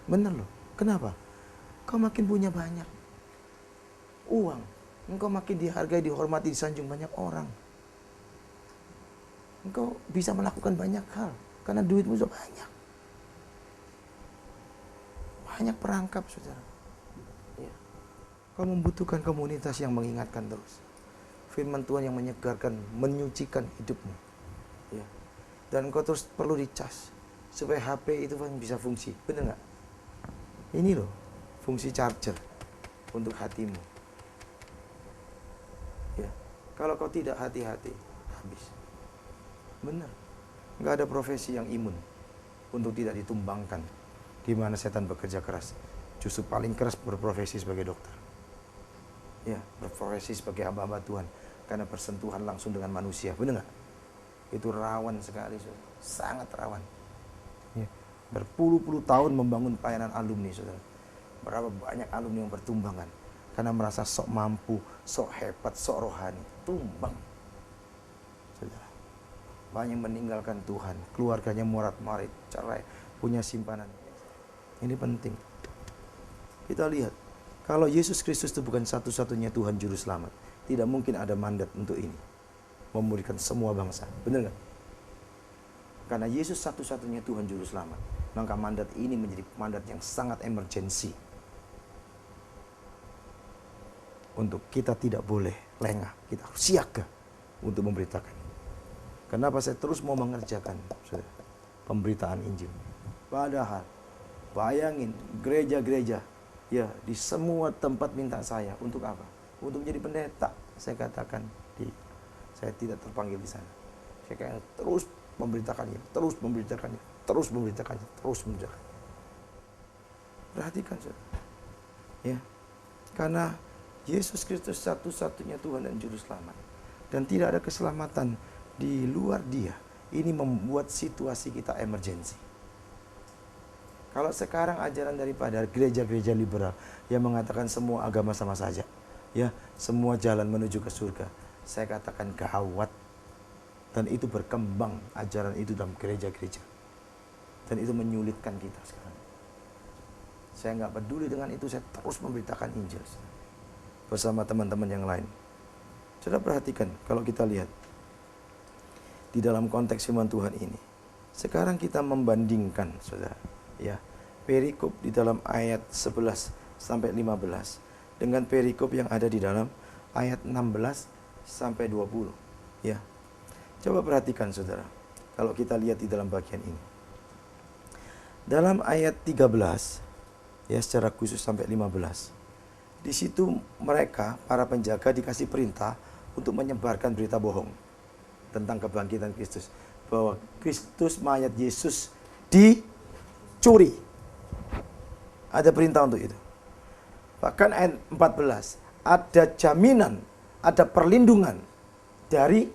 Benar loh. Kenapa? Kau makin punya banyak uang, engkau makin dihargai, dihormati, disanjung banyak orang. Engkau bisa melakukan banyak hal karena duitmu sudah banyak. Banyak perangkap, saudara. Ya. Kau membutuhkan komunitas yang mengingatkan terus. Firman Tuhan yang menyegarkan, menyucikan hidupmu. Ya. Dan kau terus perlu dicas supaya HP itu bisa fungsi. Benar nggak? Ini loh fungsi charger untuk hatimu. Ya. Kalau kau tidak hati-hati, habis. Benar. Nggak ada profesi yang imun untuk tidak ditumbangkan. Di mana setan bekerja keras. Justru paling keras berprofesi sebagai dokter. Ya, berprofesi sebagai hamba-hamba Tuhan. Karena bersentuhan langsung dengan manusia. Benar nggak? Itu rawan sekali, saudara. Sangat rawan. Ya. Berpuluh-puluh tahun membangun pelayanan alumni, saudara. Berapa banyak alumni yang bertumbangan. Karena merasa sok mampu, sok hebat, sok rohani. Tumbang. Saudara. Banyak meninggalkan Tuhan. Keluarganya morat-marit, cerai, punya simpanan. Ini penting. Kita lihat. Kalau Yesus Kristus itu bukan satu-satunya Tuhan Juru Selamat, tidak mungkin ada mandat untuk ini. Memulihkan semua bangsa. Benar nggak? Karena Yesus satu-satunya Tuhan Juru Selamat, maka mandat ini menjadi mandat yang sangat emergensi. Untuk kita tidak boleh lengah. Kita harus siaga untuk memberitakan. Kenapa saya terus mau mengerjakan pemberitaan Injil? Padahal, bayangin gereja-gereja, ya, di semua tempat minta saya untuk apa? Untuk menjadi pendeta. Saya katakan, saya tidak terpanggil di sana. Saya kayak terus memberitakannya, terus memberitakannya, terus memberitakannya, terus memberitakannya. Perhatikan, saudara. Ya, karena Yesus Kristus satu-satunya Tuhan dan Juru Selamat, dan tidak ada keselamatan di luar Dia. Ini membuat situasi kita emergensi. Kalau sekarang ajaran daripada gereja-gereja liberal yang mengatakan semua agama sama saja, ya, semua jalan menuju ke surga, saya katakan gawat. Dan itu berkembang ajaran itu dalam gereja-gereja, dan itu menyulitkan kita sekarang. Saya nggak peduli dengan itu, saya terus memberitakan Injil bersama teman-teman yang lain. Saudara perhatikan, kalau kita lihat di dalam konteks firman Tuhan ini. Sekarang kita membandingkan, saudara, ya, perikop di dalam ayat 11 sampai 15 dengan perikop yang ada di dalam ayat 16 sampai 20, ya. Coba perhatikan, saudara. Kalau kita lihat di dalam bagian ini. Dalam ayat 13, ya, secara khusus sampai 15. Di situ mereka, para penjaga, dikasih perintah untuk menyebarkan berita bohong tentang kebangkitan Kristus, bahwa Kristus, mayat Yesus, dicuri. Ada perintah untuk itu. Bahkan ayat 14, ada jaminan, ada perlindungan dari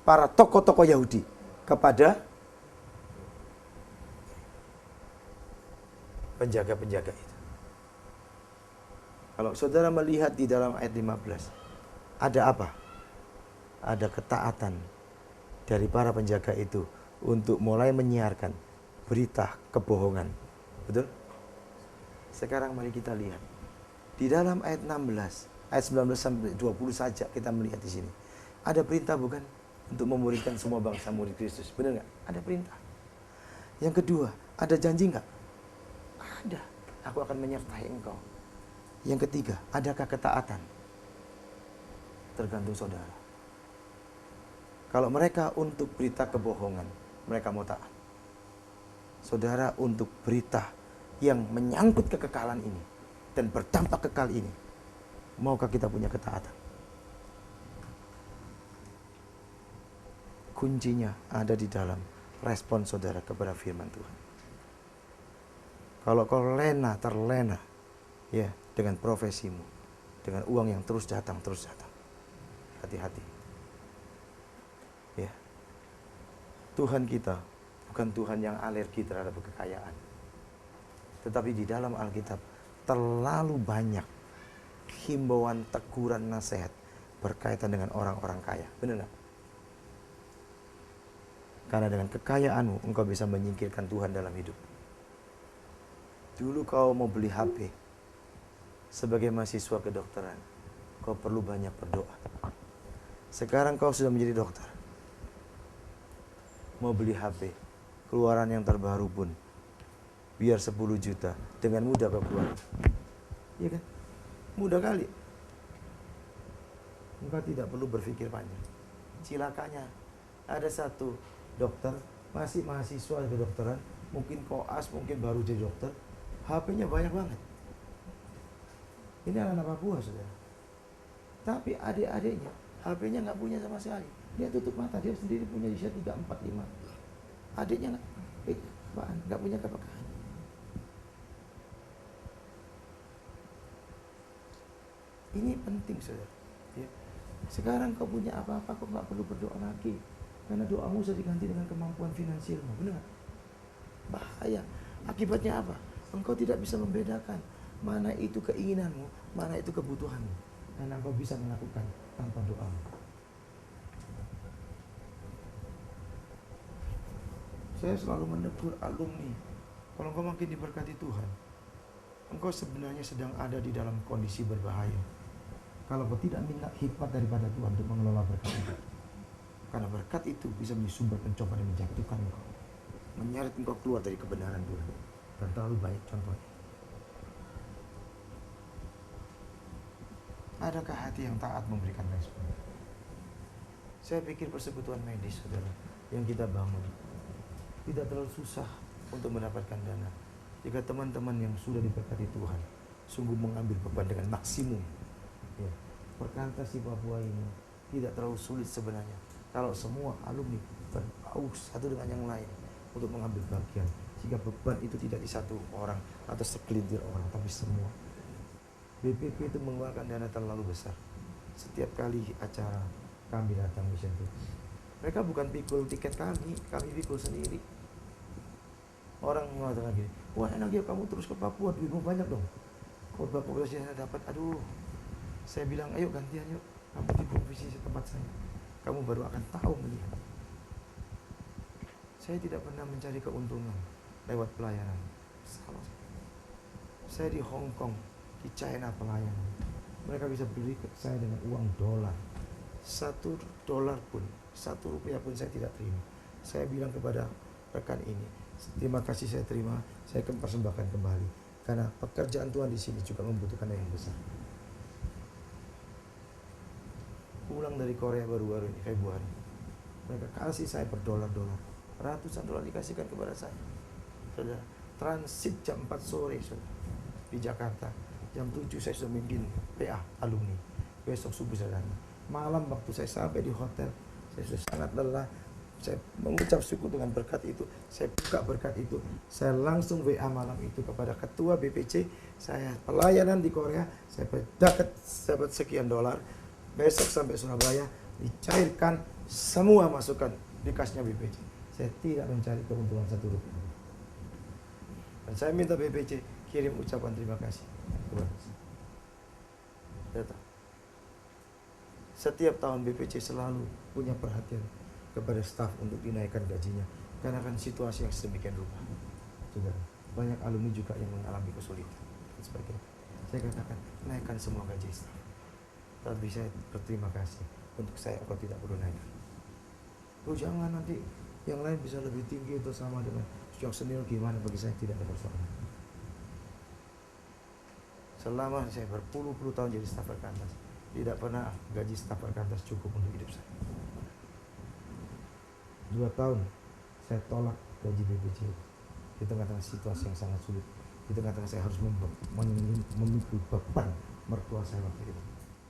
para tokoh-tokoh Yahudi kepada penjaga-penjaga itu. Kalau saudara melihat di dalam ayat 15, ada apa? Ada ketaatan dari para penjaga itu untuk mulai menyiarkan berita kebohongan. Betul? Sekarang mari kita lihat. Di dalam ayat 16, ayat 19 sampai 20 saja kita melihat di sini. Ada perintah bukan? Untuk memuridkan semua bangsa murid Kristus. Benar nggak? Ada perintah. Yang kedua, ada janji nggak? Ada. Aku akan menyertai engkau. Yang ketiga, adakah ketaatan? Tergantung saudara. Kalau mereka untuk berita kebohongan, mereka mau taat. Saudara, untuk berita yang menyangkut kekekalan ini dan berdampak kekal ini, maukah kita punya ketaatan? Kuncinya ada di dalam respon saudara kepada firman Tuhan. Kalau kau terlena, ya, dengan profesimu, dengan uang yang terus datang, hati-hati. Ya. Tuhan kita bukan Tuhan yang alergi terhadap kekayaan. Tetapi di dalam Alkitab terlalu banyak himbauan, teguran, nasihat berkaitan dengan orang-orang kaya. Benar nggak? Karena dengan kekayaanmu engkau bisa menyingkirkan Tuhan dalam hidup. Dulu kau mau beli HP, sebagai mahasiswa kedokteran, kau perlu banyak berdoa. Sekarang kau sudah menjadi dokter, mau beli HP, keluaran yang terbaru pun, biar 10 juta, dengan mudah kau keluar. Iya kan? Mudah kali. Engkau tidak perlu berpikir panjang. Cilakanya, ada satu dokter, masih mahasiswa kedokteran, mungkin koas, mungkin baru jadi dokter, HP-nya banyak banget. Ini anak-anak Papua, saudara. Tapi adik-adiknya, HP-nya nggak punya sama sekali. Dia tutup mata, dia sendiri punya usia 3, 4, 5. Adiknya nggak punya kepekaan. Ini penting, saudara. Ya. Sekarang kau punya apa-apa, kau nggak perlu berdoa lagi. Karena doamu sudah diganti dengan kemampuan finansialmu. Benar nggak? Bahaya. Akibatnya apa? Engkau tidak bisa membedakan mana itu keinginanmu, mana itu kebutuhanmu. Karena engkau bisa melakukan tanpa doamu. Saya selalu menegur alumni, kalau engkau makin diberkati Tuhan, engkau sebenarnya sedang ada di dalam kondisi berbahaya. Kalau kau tidak minta hikmat daripada Tuhan untuk mengelola berkat itu. Karena berkat itu bisa menjadi sumber pencobaan yang menjatuhkan engkau, menyeret engkau keluar dari kebenaran Tuhan. Dan terlalu banyak contohnya. Adakah hati yang taat memberikan respon? Saya pikir persekutuan medis, saudara, yang kita bangun tidak terlalu susah untuk mendapatkan dana. Jika teman-teman yang sudah diberkati Tuhan sungguh mengambil beban dengan maksimum, ya, perkantas di Papua ini tidak terlalu sulit sebenarnya. Kalau semua alumni berpaus satu dengan yang lain untuk mengambil bagian, jika beban itu tidak di satu orang atau segelintir orang, tapi semua. BPP itu mengeluarkan dana terlalu besar. Setiap kali acara kami datang mission itu, mereka bukan pikul tiket kami pikul sendiri. Orang mengatakan gini, wah enak ya kamu terus ke Papua, duitmu banyak dong. Khotbah saya dapat, aduh. Saya bilang, ayo gantian yuk, kamu di provisi tempat saya. Kamu baru akan tahu melihat. Saya tidak pernah mencari keuntungan lewat pelayanan. Salah. Saya di Hong Kong, di China pelayanan. Mereka bisa beli ke saya dengan uang dolar. $1 pun, Rp1 pun saya tidak terima. Saya bilang kepada rekan ini, terima kasih saya terima, saya akan persembahkan kembali. Karena pekerjaan Tuhan di sini juga membutuhkan yang besar. Pulang dari Korea baru-baru ini, Februari. Mereka kasih saya berdolar-dolar. Ratusan dolar dikasihkan kepada saya. Saudara, transit jam 4 sore, saudara, di Jakarta. Jam 7 saya sudah mimpin PA alumni. Besok subuh saya datang. Malam waktu saya sampai di hotel, saya sudah sangat lelah. Saya mengucap syukur dengan berkat itu. Saya buka berkat itu. Saya langsung WA malam itu kepada ketua BPC. Saya pelayanan di Korea. Saya dapat sekian dolar. Besok sampai Surabaya dicairkan semua masukan di kasnya BPC. Saya tidak mencari keuntungan Rp1. Dan saya minta BPC kirim ucapan terima kasih. Setiap tahun BPC selalu punya perhatian kepada staf untuk dinaikkan gajinya, karena kan situasi yang sedemikian rupa. Saudara, banyak alumni juga yang mengalami kesulitan dan sebagainya. Saya katakan, naikkan semua gaji staf. Tapi saya berterima kasih, untuk saya kau tidak perlu naik. Oh jangan, nanti yang lain bisa lebih tinggi atau sama dengan yang senior, gimana? Bagi saya tidak ada persoalan. Selama saya berpuluh-puluh tahun jadi staf Perkantas, tidak pernah gaji staf Perkantas cukup untuk hidup saya. 2 tahun saya tolak gaji BPC di tengah-tengah situasi yang sangat sulit, di tengah-tengah saya harus memikul beban mertua saya waktu itu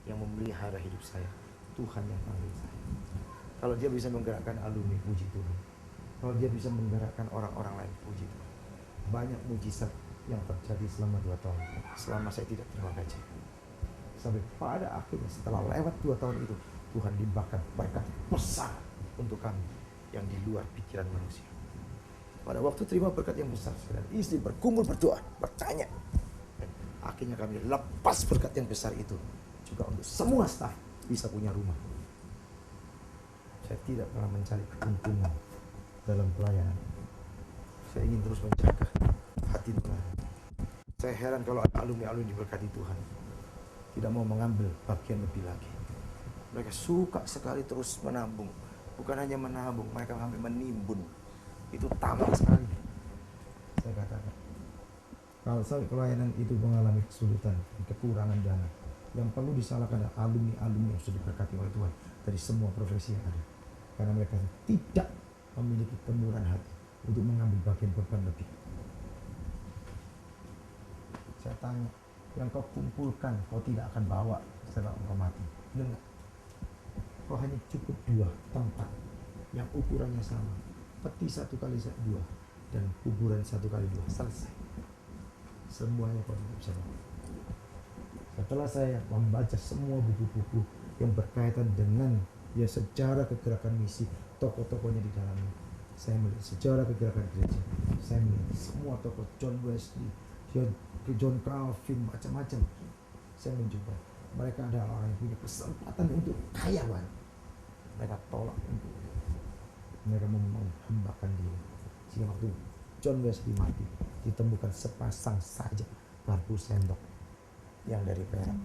yang memelihara hidup saya. Tuhan yang panggil saya. Kalau dia bisa menggerakkan alumni, puji Tuhan. Kalau dia bisa menggerakkan orang-orang lain, puji Tuhan. Banyak mujizat yang terjadi selama 2 tahun, selama saya tidak terima gaji. Sampai pada akhirnya setelah lewat 2 tahun itu, Tuhan limpahkan berkat besar untuk kami yang di luar pikiran manusia. Pada waktu terima berkat yang besar, istri berkumpul berdoa, bertanya. Dan akhirnya kami lepas berkat yang besar itu juga untuk semua staf bisa punya rumah. Saya tidak pernah mencari keuntungan dalam pelayanan. Saya ingin terus menjaga hati Tuhan. Saya heran kalau ada alumni-alumni diberkati Tuhan tidak mau mengambil bagian lebih lagi. Mereka suka sekali terus menabung. Bukan hanya menabung, mereka sampai menimbun. Itu tamak sekali. Saya katakan, kalau sampai pelayanan itu mengalami kesulitan, kekurangan dana, yang perlu disalahkan adalah alumni-alumni yang sudah diberkati oleh Tuhan dari semua profesi yang ada. Karena mereka tidak memiliki kemurahan hati untuk mengambil bagian beban lebih. Saya tanya, yang kau kumpulkan kau tidak akan bawa setelah engkau mati. Dengar, kau hanya cukup 2 tempat yang ukurannya sama, peti 1x2 dan kuburan 1x2, selesai. Semuanya kau tidak bisa bawa. Setelah saya membaca semua buku-buku yang berkaitan dengan sejarah kegerakan misi, tokoh-tokohnya di dalamnya, saya melihat sejarah kegerakan gereja, saya melihat semua tokoh, John Wesley, John Calvin, macam-macam. Saya mencoba, mereka adalah orang yang punya kesempatan untuk kaya banget. Mereka tolak untuk mereka menghambakan diri. Sehingga waktu John Wesley mati, ditemukan sepasang saja garpu sendok yang dari perak.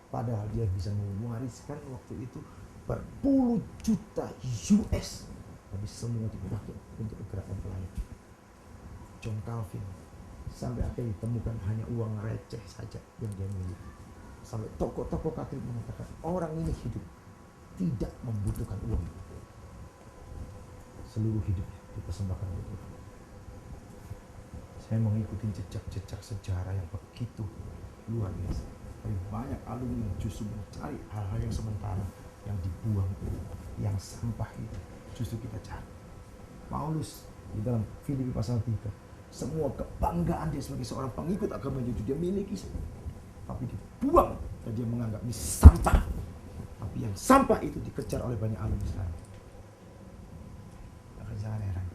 Padahal dia bisa mewariskan waktu itu berpuluh juta US, tapi semua dipakai untuk gerakan pelayanan. John Calvin sampai akhirnya ditemukan hanya uang receh saja yang dia miliki. Sampai tokoh-tokoh Katolik mengatakan orang ini hidup tidak membutuhkan uang. Seluruh hidupnya dipersembahkan untuk Tuhan. Saya mengikuti jejak-jejak sejarah yang begitu luar biasa. Tapi banyak alumni yang justru mencari hal-hal yang sementara, yang dibuang itu, yang sampah itu, justru kita cari. Paulus di dalam Filipi pasal 3, semua kebanggaan dia sebagai seorang pengikut agama Yahudi dia miliki, tapi dibuang dan dia menganggap ini sampah. Tapi yang sampah itu dikejar oleh banyak alumni sekarang. Maka jangan heran,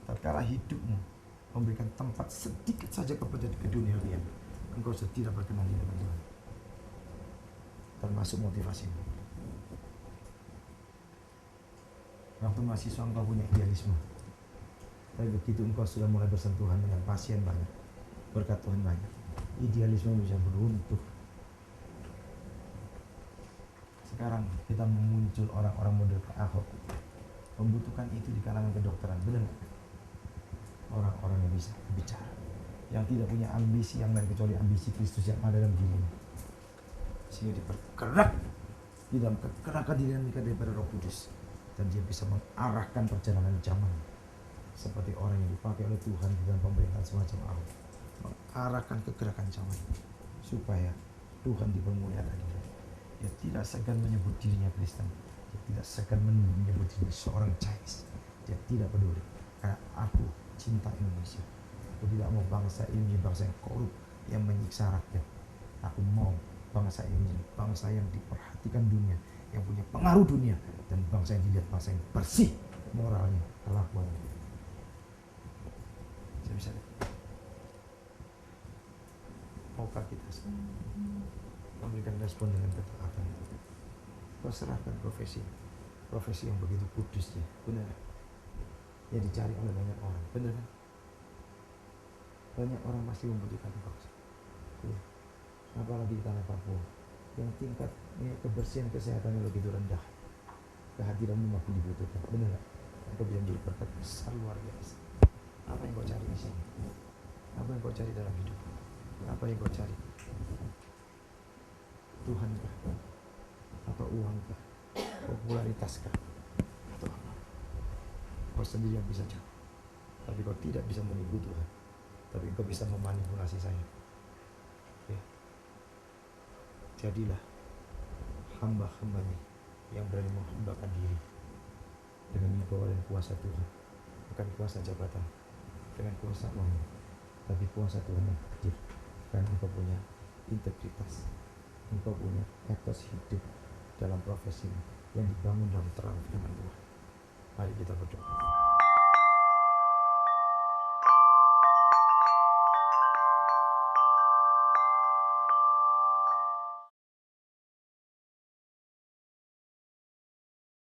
tatkala hidupmu memberikan tempat sedikit saja kepada keduniawian, engkau sudah tidak berkenan di hadapan Tuhan. Termasuk motivasimu. Waktu mahasiswa engkau punya idealisme, tapi begitu engkau sudah mulai bersentuhan dengan pasien banyak, berkat Tuhan banyak, idealisme bisa beruntuh. sekarang kita memuncul orang-orang model Pak Ahok, membutuhkan itu di kalangan kedokteran, benar nggak? Orang-orang yang bisa bicara, yang tidak punya ambisi yang lain kecuali ambisi Kristus yang ada dalam dirinya, sehingga dipergerak di dalam kegerakan dinamika daripada Roh Kudus, dan dia bisa mengarahkan perjalanan zaman seperti orang yang dipakai oleh Tuhan di dalam pemerintahan semacam Ahok, mengarahkan kegerakan zaman supaya Tuhan dipermuliakan. Dia tidak segan menyebut dirinya Kristen, dia tidak segan menyebut dirinya seorang Chinese, dia tidak peduli, karena aku cinta Indonesia. Aku tidak mau bangsa ini bangsa yang korup, yang menyiksa rakyat. Aku mau bangsa ini bangsa yang diperhatikan dunia, yang punya pengaruh dunia, dan bangsa yang dilihat bangsa yang bersih moralnya, kelakuannya. Saya bisa lihat. Maukah kita memberikan respon dengan ketaatan? Kau serahkan profesi yang begitu kudus ya, benar? Ya dicari oleh banyak orang, benar kan? Banyak orang pasti membutuhkan vaksin. Ya. Apalagi di tanah Papua yang tingkat kebersihan kesehatannya begitu rendah, kehadiranmu makin dibutuhkan, benar nggak? Engkau bisa menjadi berkat besar luar biasa. Apa yang kau cari di sini? Apa yang kau cari dalam hidup? Apa yang kau cari? Tuhankah? Atau uangkah? Popularitaskah? Atau apa? Kau sendiri yang bisa jawab. Tapi kau tidak bisa menipu Tuhan, tapi kau bisa memanipulasi saya. Ya. Jadilah hamba-hambanya yang berani menghambakan diri dengan wibawa dan kuasa Tuhan, bukan kuasa jabatan, dengan kuasa uang, tapi kuasa Tuhan yang hadir. Karena engkau punya integritas, engkau punya etos hidup dalam profesi yang dibangun dalam terang firman Tuhan. Mari kita berdoa.